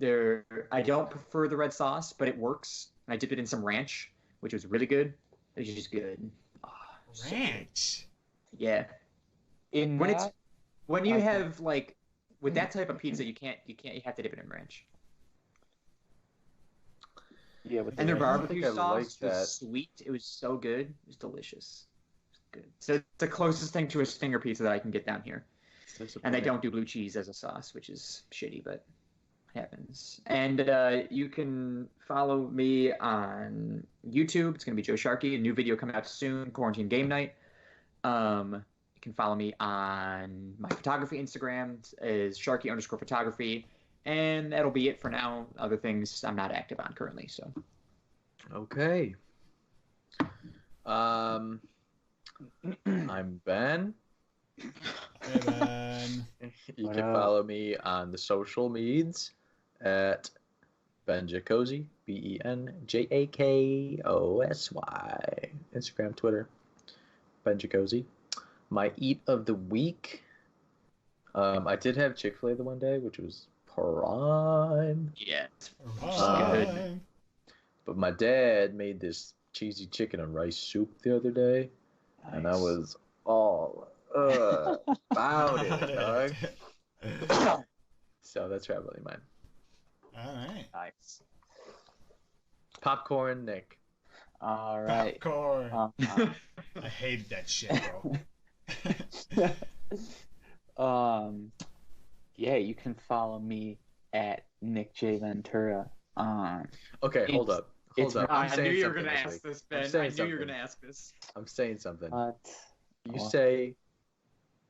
I don't prefer the red sauce, but it works. And I dipped it in some ranch, which was really good. It was just good. Oh, so good. Ranch. Yeah. In When that, When you Okay. have with that type of pizza, you have to dip it in ranch. yeah, with And their the- I don't barbecue think I like sauce that. was sweet. It was so good. It was delicious. It was good. So it's the closest thing to a stinger pizza that I can get down here. And they don't do blue cheese as a sauce, which is shitty, but happens. And you can follow me on YouTube. It's going to be Joe Sharkey. A new video coming out soon, Quarantine Game Night. You can follow me on my photography Instagram is Sharky_photography. And that'll be it for now. Other things I'm not active on currently. So Okay. I'm Ben. Hey, man. You What can up? follow me on the social medias at Ben Jacosy, BenJakosy. Instagram, Twitter, Ben Jacosy. My eat of the week. I did have Chick-fil-A the one day, which was prime. yeah. Bye. But my dad made this cheesy chicken and rice soup the other day, and I Nice. was all about it, dog. So that's probably mine. All right. Nice. Popcorn, Nick. All right. Popcorn. I hated that shit, bro. Yeah, you can follow me at Nick J Ventura on. Okay, hold It's- up. Hold it's up. I I'm knew saying you were something going to this ask week. this, I'm Ben. I saying knew you were going something. to ask this. I'm saying something. What? You What? say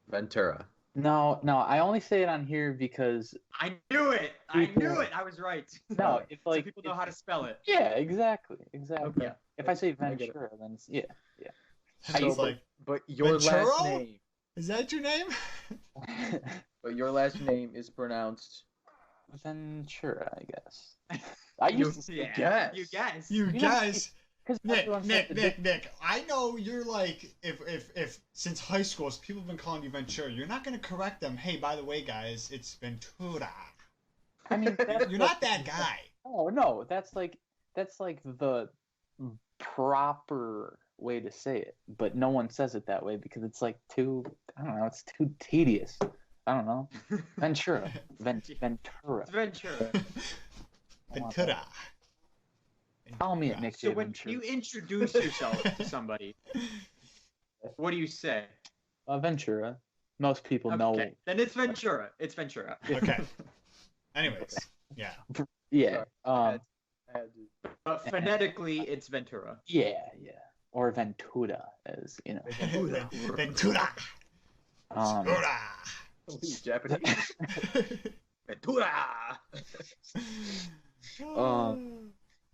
Ventura. No, I only say it on here because I knew it. I knew it. I was right. no, if So like people know how to spell it. yeah, exactly. Okay. Yeah. If I say I get it. Ventura, then it's yeah. It's like, But your Ventura? last name. is that your name? But your last name is pronounced. Ventura, I guess. I used to say Yeah. guess. You guess. You know, guys. because Nick. I know you're like, if since high school, people have been calling you Ventura, you're not going to correct them. Hey, by the way, guys, it's Ventura. I mean, that's You're not that guy. No, that's like the proper way to say it, but no one says it that way because it's like too. I don't know. It's too tedious. I don't know. Ventura. Ventura. It's Ventura. Ventura. Follow me at Nick So J when Ventura. you introduce yourself to somebody, what do you say? Ventura. Most people know. Okay, then it's Ventura. It's Ventura. Okay. Anyways, yeah. Yeah. I had to- But phonetically, it's Ventura. Yeah. Or Ventura, as you know. Ventura. Ventura. Please, Japanese. Ventura.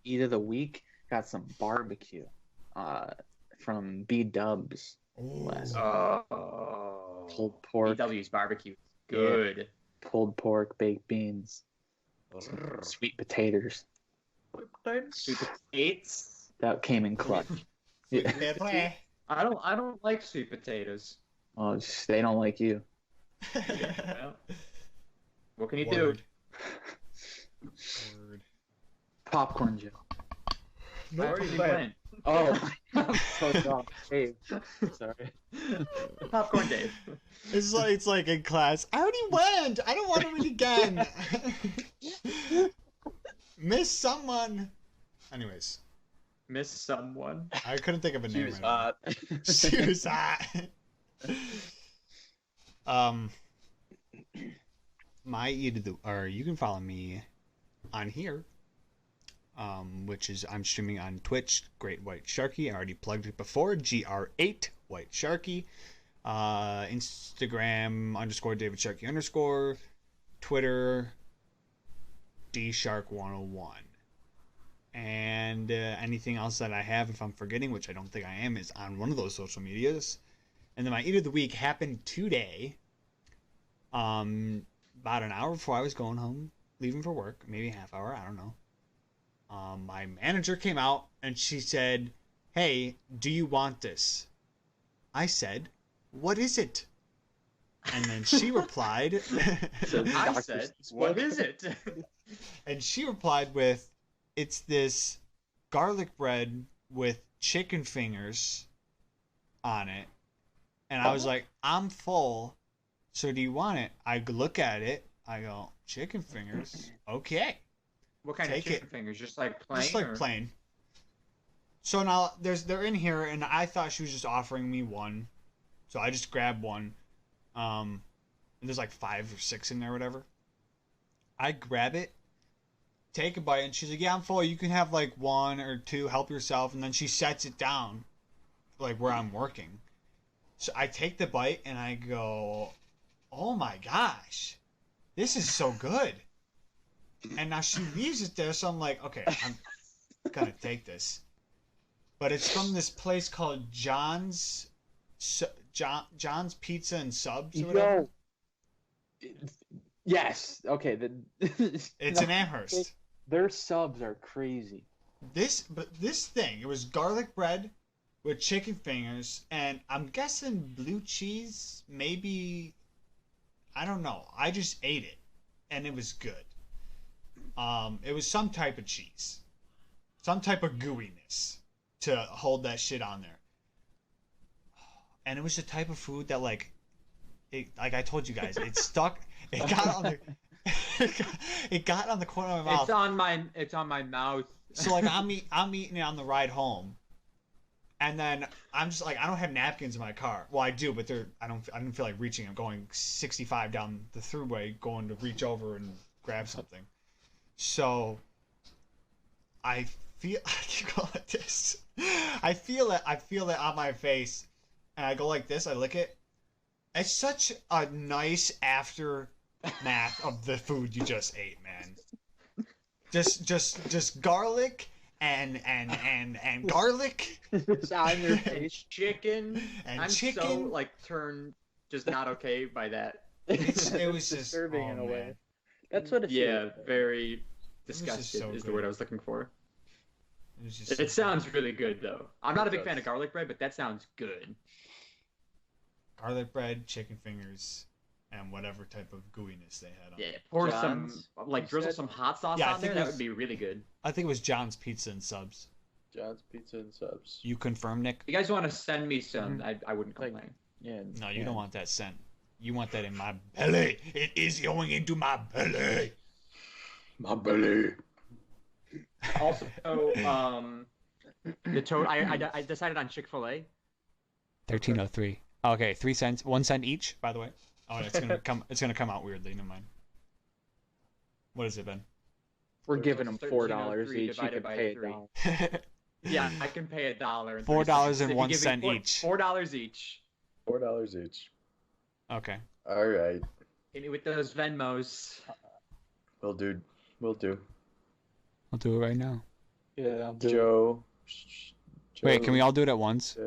Eat of the week. Got some barbecue. From B Dubs. Last Oh. pulled pork. BW's barbecue. Good. Pulled pork, baked beans, sweet potatoes. Sweet potatoes. That came in clutch. Yeah. I don't like sweet potatoes. Oh, they don't like you. Well, what can you Word. do? Word. Popcorn Joe. I already went. Oh, I'm so dumb. Hey, sorry. Popcorn Dave. It's like in class. I already went. I don't want to read again. Miss someone. Anyways, Miss someone. I couldn't think of a She name. was right now. hot. She was hot. My eat of the, or you can follow me on here. Which is I'm streaming on Twitch, Great White Sharky. I already plugged it before, GR8 White Sharky. Instagram _David Sharky_, Twitter DShark101. And anything else that I have, if I'm forgetting, which I don't think I am, is on one of those social medias. And then my eat of the week happened today. About an hour before I was going home, leaving for work, maybe a half hour, I don't know. My manager came out and she said, "Hey, do you want this?" I said, "What is it?" And then she replied, I said, what is it? and she replied with, "It's this garlic bread with chicken fingers on it." And I was like, "I'm full, so do you want it?" I look at it, I go, "Chicken fingers? Okay." What kind Take of chicken it. fingers? Just like plain? Just like or- plain. So now they're in here, and I thought she was just offering me one, so I just grabbed one. And there's like 5 or 6 in there, or whatever. I grab it, take a bite, and she's like, "Yeah, I'm full. You can have like one or two. Help yourself." And then she sets it down, like where I'm working. So I take the bite and I go, "Oh my gosh, this is so good." And now she leaves it there, so I'm like, "Okay, I'm gonna take this." But it's from this place called John's Pizza and Subs or whatever. Yes. Okay. It's in Amherst. Their subs are crazy. This thing, it was garlic bread with chicken fingers, and I'm guessing blue cheese, maybe. I don't know. I just ate it, and it was good. It was some type of cheese, some type of gooiness to hold that shit on there. And it was the type of food that like I told you guys, it stuck. It got on the. It got on the corner of my mouth. It's on my mouth. So like I'm eating it on the ride home, and then I'm just like, I don't have napkins in my car. Well, I do, but I don't feel like reaching. I'm going 65 down the throughway, going to reach over and grab something. So I feel I keep going like this. I feel it on my face, and I go like this. I lick it. It's such a nice aftermath of the food you just ate, man. Just garlic and garlic. It's on your face. Chicken. And I'm chicken. so like turned just not okay by that. It was just disturbing in a way. man. That's what it Yeah, feels. very was just disgusted so is the good. word I was looking for. It was just It sounds really good though. I'm not a big does. fan of garlic bread, but that sounds good. garlic bread, chicken fingers, and whatever type of gooiness they had on. Yeah, pour John's, some like you drizzle said? some hot sauce Yeah, I on there. think it That was- would be really good. I think it was John's Pizza and Subs. John's Pizza and Subs. You confirm, Nick? If you guys want to send me some, I wouldn't Like- complain. Yeah. No, you don't want that scent. You want that in my belly. It is going into my belly. My belly. Also, the toad. I decided on Chick-fil-A. 1303. Okay, 3 cents, 1 cent each. By the way. Oh, it's gonna come. It's gonna come out weirdly. Never mind. What has it been? We're giving them $4 1303 each. You divided can by pay three. $1. Yeah, I can pay $1. and $4 and If you 1 give me cent each. $4 each. $4 each. Okay. All right. Hit me with those Venmos. We'll do. We'll do. I'll do it right now. Yeah, I'll do it. Joe. Wait, can we all do it at once?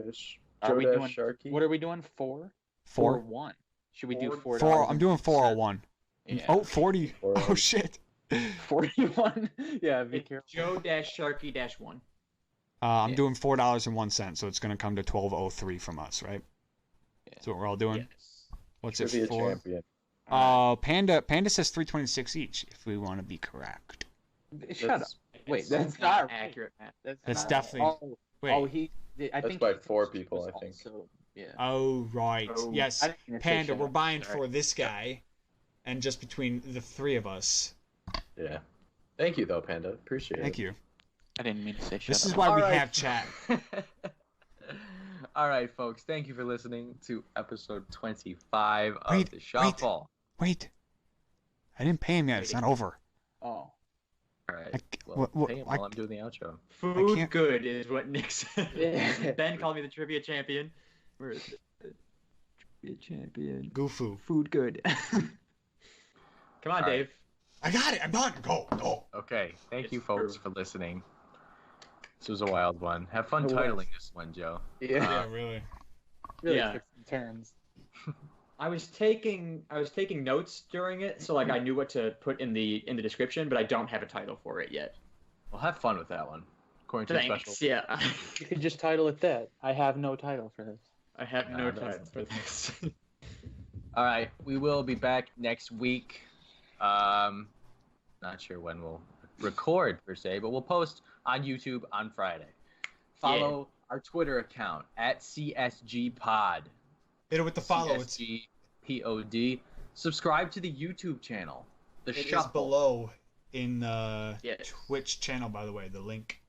Are we doing? Sharky? What are we doing? 4 or 4? 1? Should we do Four- 4? I'm doing 401. Yeah. Oh, 40. Oh 401. shit. 41. Yeah, be It's careful. Joe-Sharky-1. I'm Yeah. doing $4.01, so it's gonna come to 1203 from us, right? Yeah. That's what we're all doing. Yes. What's Trivia it for? champion. Panda says 326 each. If we want to be correct. Shut up. That's- Wait, It's that's not accurate, Matt. That's not- definitely. Oh, Wait. oh, he. I That's think by he 4 was people, I think. also- yeah. Oh right. Oh. Yes. I didn't mean to say Panda, shut we're up. buying Sorry. for this guy, and just between the 3 of us. Yeah. Thank you, though, Panda. Appreciate it. Thank you. I didn't mean to say shut This up. is why we Alright. have chat. All right, folks. Thank you for listening to episode 25 of Wait, the Shuffle. Wait. I didn't pay him yet. It's not over. Oh. All right. I c- Well, what- pay him I- while I'm doing the outro. Food can't- good is what Nick said. Yeah. Ben called me the trivia champion. Where is it? Trivia champion. Goofoo. Food good. Come on, All right. Dave. I got it. I'm done. Go. Okay. Thank It's you, folks, true. for listening. This was a wild one. Have fun It was. titling this one, Joe. Yeah. Yeah, really. Really Yeah. took some turns. I was taking notes during it, so like I knew what to put in the description, but I don't have a title for it yet. Well, have fun with that one. According to the special. Thanks. Yeah. You could just title it that. I have no title for this. I have no Nah, title that's- for this. All right, we will be back next week. Not sure when we'll record per se, but we'll post on YouTube on Friday. Follow our Twitter account at CSGPod. Hit it with the follow. It's CSGPOD. Subscribe to the YouTube channel. The It is Shuffle. below in the Yes. Twitch channel, by the way. The link.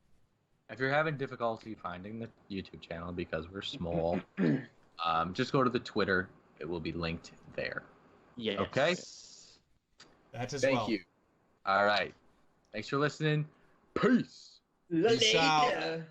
If you're having difficulty finding the YouTube channel because we're small, just go to the Twitter. It will be linked there. Yes. Okay. That as Thank well. you. All right. Thanks for listening. Peace. Peace out. Later.